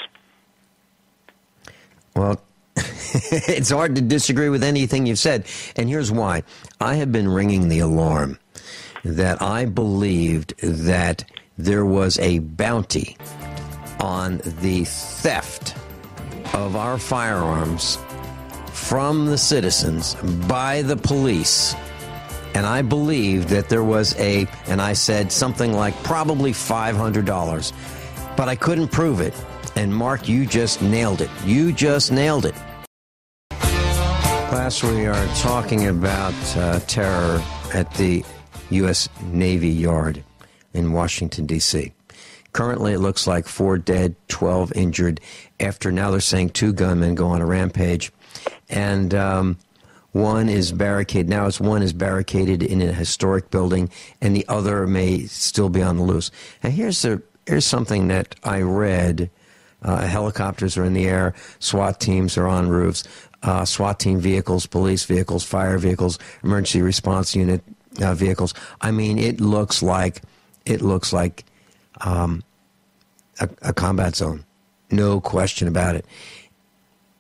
Well, it's hard to disagree with anything you've said, and here's why. I have been ringing the alarm that I believed that there was a bounty on the theft of our firearms from the citizens by the police, and I believed that there was and I said something like probably $500, but I couldn't prove it. And Mark, you just nailed it. You just nailed it. Class, we are talking about terror at the U.S. Navy Yard in Washington, D.C. Currently, it looks like 4 dead, 12 injured, after now they're saying 2 gunmen go on a rampage. And one is barricaded. Now one is barricaded in a historic building, and the other may still be on the loose. And here's the here's something that I read. Helicopters are in the air. SWAT teams are on roofs. SWAT team vehicles, police vehicles, fire vehicles, emergency response unit vehicles. I mean, it looks like a combat zone. No question about it.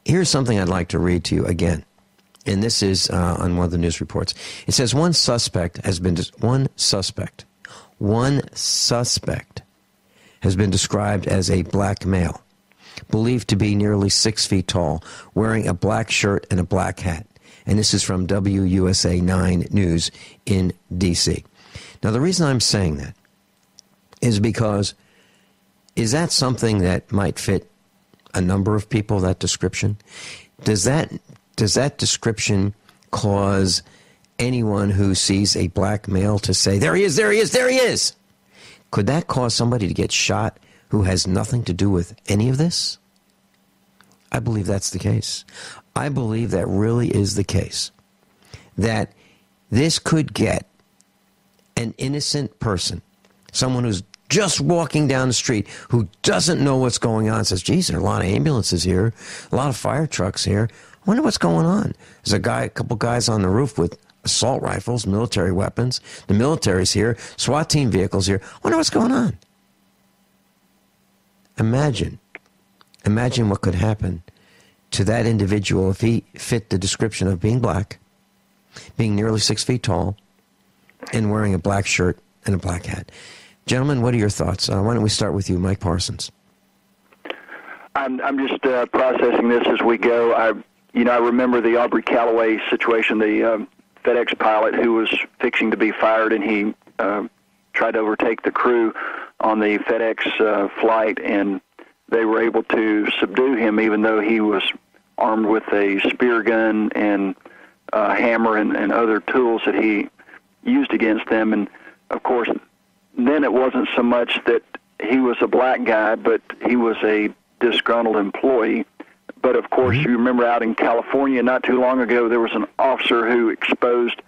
Here's something I'd like to read to you again. And this is on one of the news reports. It says one suspect has been described as a black male, believed to be nearly 6 feet tall, wearing a black shirt and a black hat. And this is from WUSA 9 News in D.C. Now, the reason I'm saying that is because, is that something that might fit a number of people, that description? Does that description cause anyone who sees a black male to say, there he is, there he is, there he is? Could that cause somebody to get shot who has nothing to do with any of this? I believe that's the case. I believe that really is the case. That this could get an innocent person, someone who's just walking down the street, who doesn't know what's going on, says, geez, there are a lot of ambulances here, a lot of fire trucks here. I wonder what's going on. There's a couple guys on the roof with assault rifles, military weapons. The military's here, SWAT team vehicles here. I wonder what's going on. Imagine what could happen to that individual if he fit the description of being black, being nearly 6 feet tall, and wearing a black shirt and a black hat. Gentlemen, what are your thoughts? Why don't we start with you, Mike Parsons? I'm just processing this as we go. I remember the Aubrey Callaway situation, the FedEx pilot who was fixing to be fired, and he tried to overtake the crew on the FedEx flight, and they were able to subdue him even though he was armed with a spear gun and a hammer and other tools that he used against them. And, of course, then it wasn't so much that he was a black guy, but he was a disgruntled employee. But, of course, you remember out in California not too long ago, there was an officer who exposed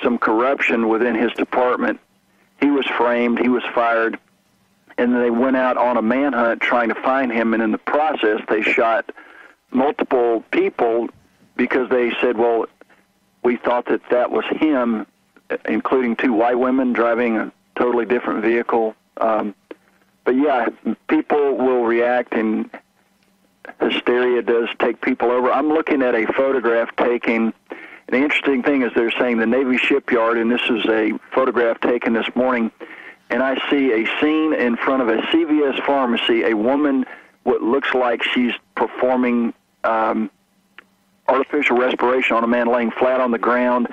some corruption within his department. He was framed, he was fired, and they went out on a manhunt trying to find him, and in the process they shot multiple people because they said, well, we thought that was him, including 2 white women driving a totally different vehicle. But, yeah, people will react, and hysteria does take people over. I'm looking at a photograph taken, and the interesting thing is they're saying the Navy shipyard, and this is a photograph taken this morning, and I see a scene in front of a CVS pharmacy, a woman, what looks like she's performing artificial respiration on a man laying flat on the ground,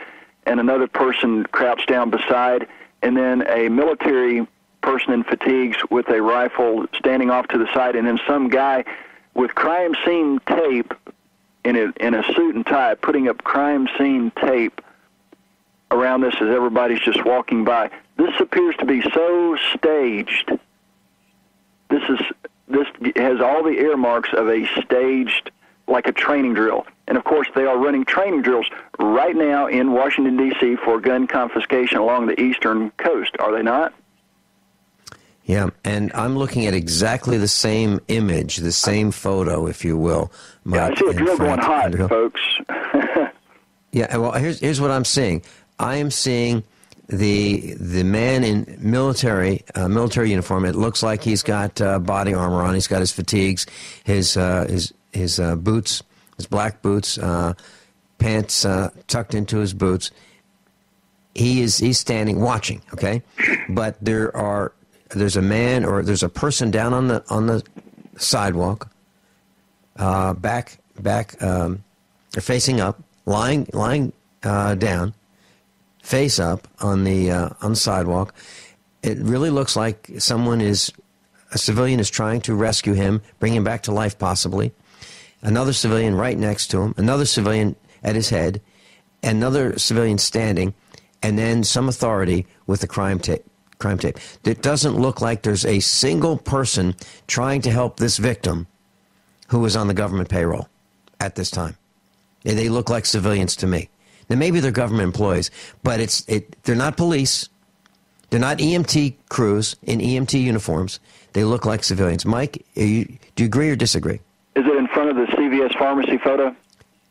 and another person crouched down beside, and then a military person in fatigues with a rifle standing off to the side, and then some guy with crime scene tape in a suit and tie putting up crime scene tape around this as everybody's just walking by. This appears to be so staged. This has all the earmarks of a staged, like a training drill. And, of course, they are running training drills right now in Washington, D.C. for gun confiscation along the eastern coast, are they not? Yeah, and I'm looking at exactly the same image, the same photo, if you will. Yeah, I see a drill going hot, folks. Yeah, well, here's what I'm seeing. I am seeing the man in military uniform. It looks like he's got body armor on. He's got his fatigues, his boots, his black boots, pants tucked into his boots. He's standing watching. Okay, but there's a man or there's a person down on the sidewalk, back facing up, lying down, face up on the sidewalk. It really looks like a civilian is trying to rescue him, bring him back to life possibly. Another civilian right next to him, another civilian at his head, another civilian standing, and then some authority with the crime tape. It doesn't look like there's a single person trying to help this victim who is on the government payroll at this time. They look like civilians to me. Now, maybe they're government employees, but they're not police. They're not EMT crews in EMT uniforms. They look like civilians. Mike, do you agree or disagree? Is it in front of the CVS pharmacy photo?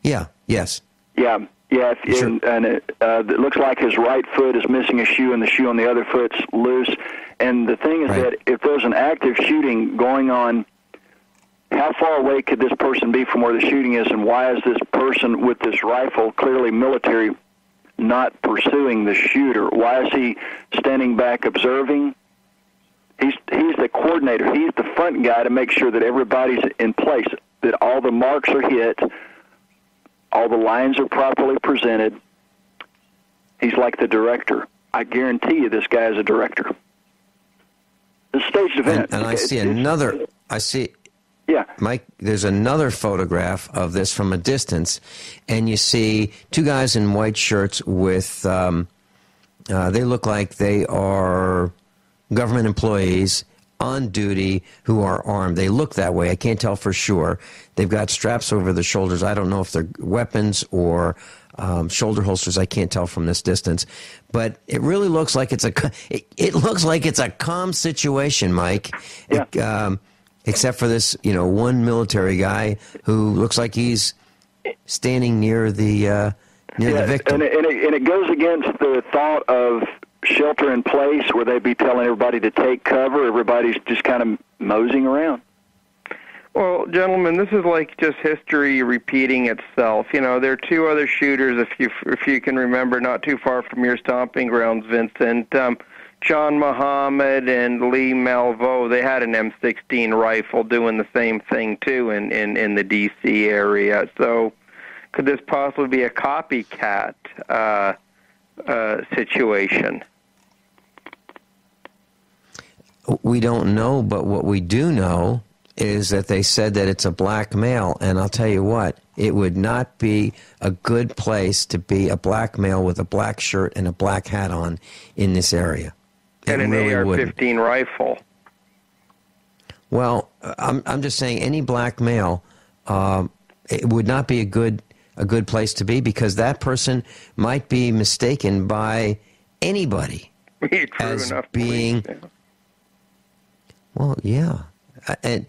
Yeah, yes. Yeah. Sure. And it looks like his right foot is missing a shoe, and the shoe on the other foot's loose. And the thing is that if there's an active shooting going on, how far away could this person be from where the shooting is, and why is this person with this rifle, clearly military, not pursuing the shooter? Why is he standing back observing? He's the coordinator. He's the front guy to make sure that everybody's in place, that all the marks are hit, all the lines are properly presented. He's like the director. I guarantee you this guy is a director. It's a staged event. And I see another. Yeah. Mike, there's another photograph of this from a distance, and you see two guys in white shirts with, they look like they are government employees on duty who are armed. They look that way. I can't tell for sure. They've got straps over their shoulders. I don't know if they're weapons or shoulder holsters. I can't tell from this distance. But it really looks like it's a calm situation, Mike. Yeah. Except for this, one military guy who looks like he's standing near the victim. And it goes against the thought of shelter in place, where they'd be telling everybody to take cover. Everybody's just kind of moseying around. Well, gentlemen, this is like just history repeating itself. There are two other shooters, if you can remember, not too far from your stomping grounds, Vincent. John Muhammad and Lee Malvo, they had an M16 rifle doing the same thing, too, in the D.C. area. So could this possibly be a copycat situation? We don't know, but what we do know is that they said that it's a black male, and I'll tell you what, it would not be a good place to be a black male with a black shirt and a black hat on in this area. And an AR-15 rifle. Well, I'm just saying any black male, it would not be a good place to be, because that person might be mistaken by anybody as being. Well, yeah, and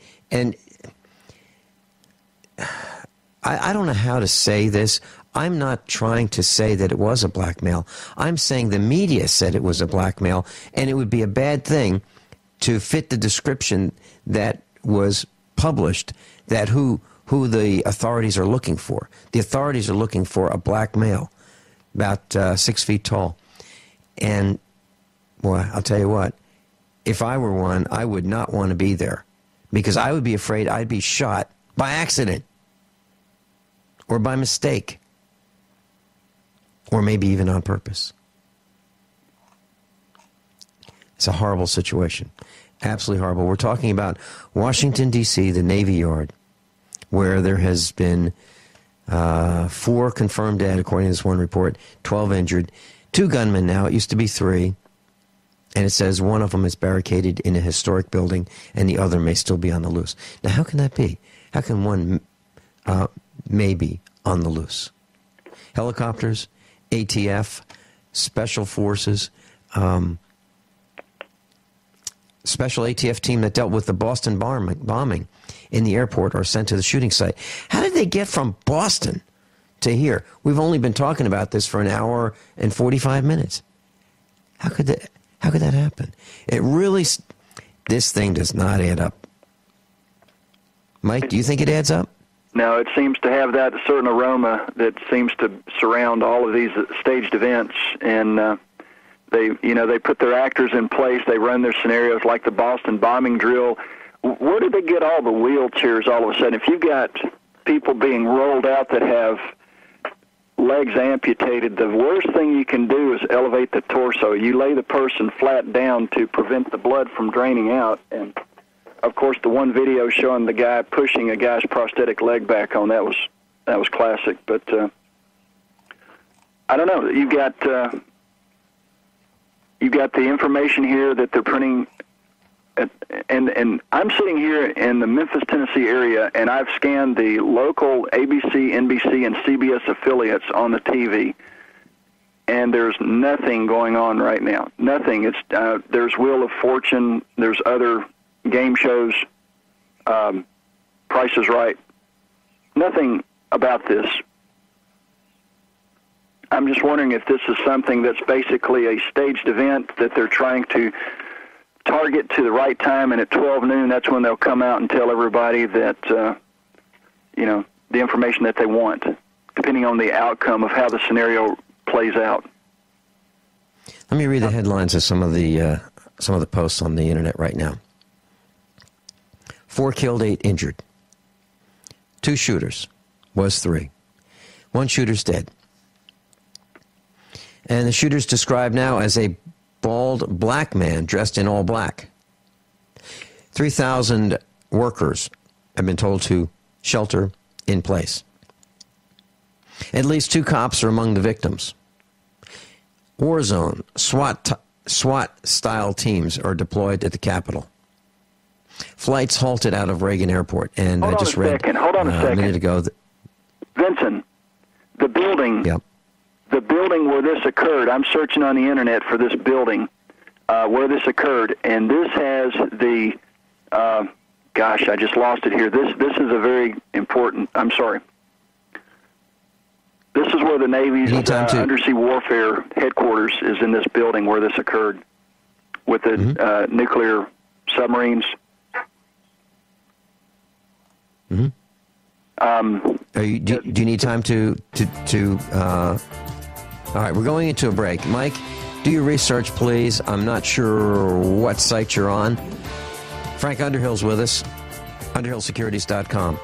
I don't know how to say this. I'm not trying to say that it was a black male. I'm saying the media said it was a black male, and it would be a bad thing to fit the description that was published, that who the authorities are looking for. The authorities are looking for a black male, about 6 feet tall. And, boy, I'll tell you what, if I were one, I would not want to be there, because I would be afraid I'd be shot by accident or by mistake, or maybe even on purpose. It's a horrible situation. Absolutely horrible. We're talking about Washington, D.C., the Navy Yard, where there has been 4 confirmed dead, according to this one report, 12 injured, 2 gunmen now. It used to be 3. And it says one of them is barricaded in a historic building and the other may still be on the loose. Now, how can that be? How can one may be on the loose? Helicopters, ATF, special forces, special ATF team that dealt with the Boston bombing in the airport are sent to the shooting site. How did they get from Boston to here? We've only been talking about this for an hour and 45 minutes. How could that happen? It really, this thing does not add up. Mike, do you think it adds up? No, it seems to have that certain aroma that seems to surround all of these staged events, and they put their actors in place. They run their scenarios like the Boston bombing drill. Where did they get all the wheelchairs all of a sudden? If you've got people being rolled out that have legs amputated, the worst thing you can do is elevate the torso. You lay the person flat down to prevent the blood from draining out, and of course, the one video showing the guy pushing a guy's prosthetic leg back on, that was classic. But I don't know. You've got the information here that they're printing, and I'm sitting here in the Memphis, Tennessee area, and I've scanned the local ABC, NBC, and CBS affiliates on the TV, and there's nothing going on right now. Nothing. It's there's Wheel of Fortune. There's other game shows. Price is Right. Nothing about this. I'm just wondering if this is something that's basically a staged event that they're trying to target to the right time, and at 12 noon, that's when they'll come out and tell everybody that, the information that they want, depending on the outcome of how the scenario plays out. Let me read the headlines of some of the posts on the internet right now. 4 killed, 8 injured. 2 shooters. Was 3. 1 shooter's dead. And the shooter's described now as a bald black man dressed in all black. 3,000 workers have been told to shelter in place. At least 2 cops are among the victims. War zone, SWAT-style teams are deployed at the Capitol. Flights halted out of Reagan Airport. And I just read Hold on a second. A minute ago. Vincent, the building. Yep. The building where this occurred, I'm searching on the internet for this building where this occurred, and this has the, gosh, I just lost it here. This is a very important, I'm sorry. This is where the Navy's undersea warfare headquarters is, in this building where this occurred with the nuclear submarines. Do you need time to all right, we're going into a break. Mike, do your research, please. I'm not sure what site you're on. Frank Underhill's with us, underhillsecurities.com.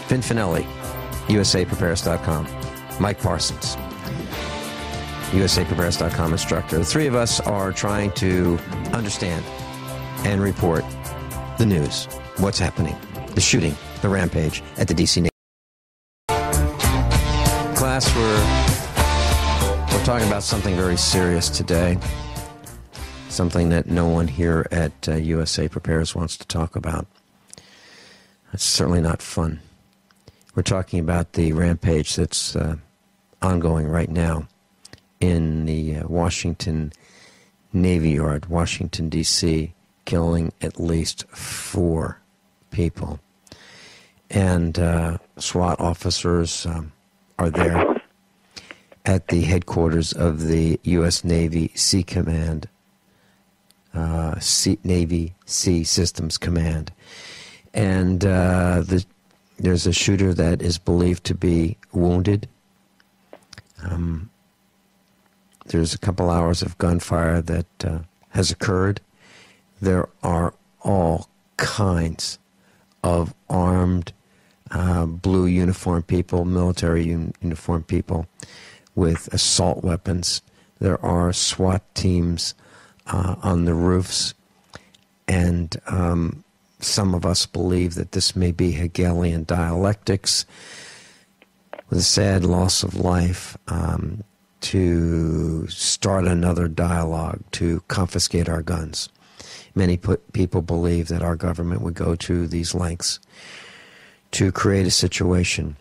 Vin Finelli, usaprepares.com. Mike Parsons, usaprepares.com instructor. The 3 of us are trying to understand and report the news, what's happening, the shooting, the rampage at the D.C. Navy. Class, we're talking about something very serious today, something that no one here at USA Prepares wants to talk about. It's certainly not fun. We're talking about the rampage that's ongoing right now in the Washington Navy Yard, Washington, D.C., killing at least 4 people. And SWAT officers are there at the headquarters of the U.S. Navy Sea Command, Navy Sea Systems Command. And there's a shooter that is believed to be wounded. There's a couple hours of gunfire that has occurred. There are all kinds of armed blue uniformed people, military uniformed people with assault weapons. There are SWAT teams on the roofs, and some of us believe that this may be Hegelian dialectics with a sad loss of life to start another dialogue, to confiscate our guns. Many people believe that our government would go to these lengths to create a situation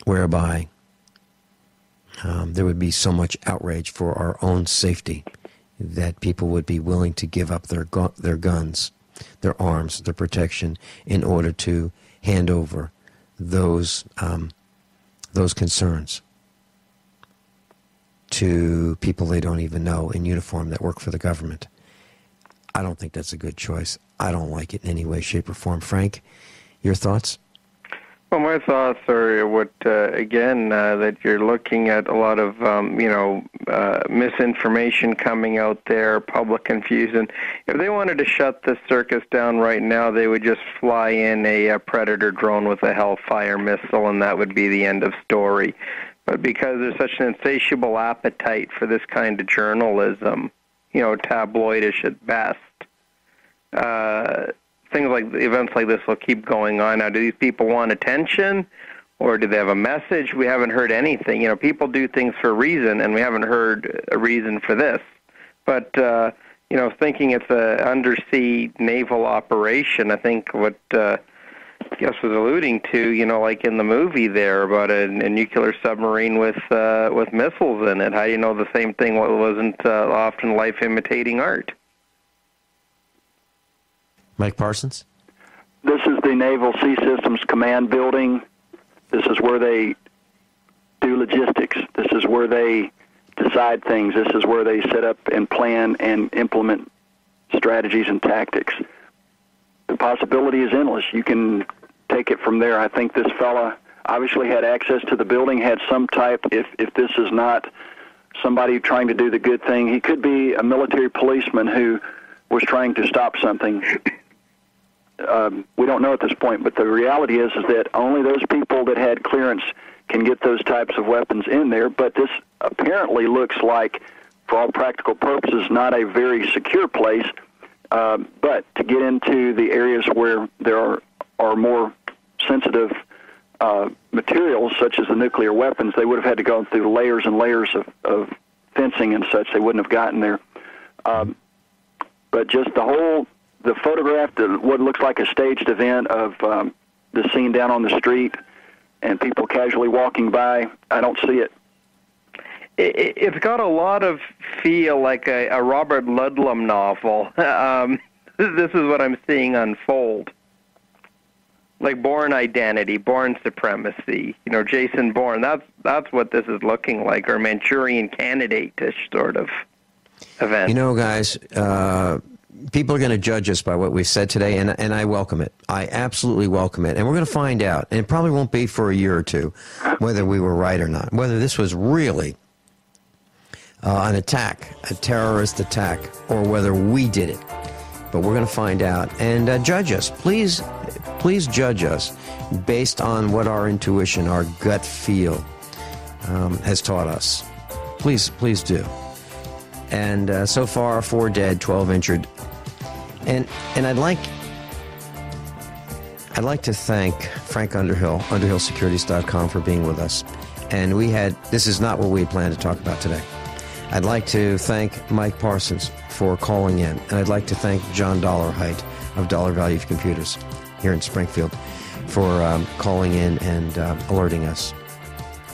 whereby there would be so much outrage for our own safety that people would be willing to give up their guns, their arms, their protection, in order to hand over those concerns to people they don't even know in uniform that work for the government. I don't think that's a good choice. I don't like it in any way, shape, or form. Frank, your thoughts? Well, my thoughts are that you're looking at a lot of, misinformation coming out there, public confusion. If they wanted to shut this circus down right now, they would just fly in a Predator drone with a Hellfire missile, and that would be the end of story. But because there's such an insatiable appetite for this kind of journalism, tabloidish at best, events like this will keep going on. Now, do these people want attention, or do they have a message? We haven't heard anything. People do things for a reason, and we haven't heard a reason for this. But, thinking it's an undersea naval operation, I think what guest was alluding to, like in the movie there about a nuclear submarine with missiles in it. How do you know the same thing wasn't often life imitating art? Mike Parsons? This is the Naval Sea Systems Command building. This is where they do logistics. This is where they decide things. This is where they set up and plan and implement strategies and tactics. The possibility is endless. You can take it from there. I think this fella obviously had access to the building, had some type, if this is not somebody trying to do the good thing, he could be a military policeman who was trying to stop something. We don't know at this point, but the reality is that only those people that had clearance can get those types of weapons in there, but this apparently looks like, for all practical purposes, not a very secure place, but to get into the areas where there are more sensitive materials, such as the nuclear weapons, they would have had to go through layers and layers of fencing and such. They wouldn't have gotten there. But just the photograph, what looks like a staged event of the scene down on the street and people casually walking by, I don't see it. It's got a lot of feel like a Robert Ludlum novel. This is what I'm seeing unfold. Like Bourne Identity, Bourne Supremacy, Jason Bourne. That's what this is looking like, or Manchurian Candidate-ish sort of event. Guys, people are going to judge us by what we've said today, and I welcome it. I absolutely welcome it. And we're going to find out, and it probably won't be for a year or two, whether we were right or not, whether this was really an attack, a terrorist attack, or whether we did it. But we're going to find out. And judge us. Please judge us based on what our intuition, our gut feel has taught us. Please do. And so far, 4 dead, 12 injured. And I'd like to thank Frank Underhill, UnderhillSecurities.com, for being with us. And this is not what we had planned to talk about today. I'd like to thank Mike Parsons for calling in. And I'd like to thank John Dollarhite of Dollar Value Computers here in Springfield for calling in and alerting us.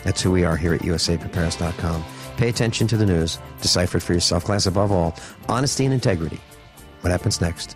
That's who we are here at USAPrepares.com. Pay attention to the news. Decipher it for yourself. Class above all, honesty and integrity. What happens next?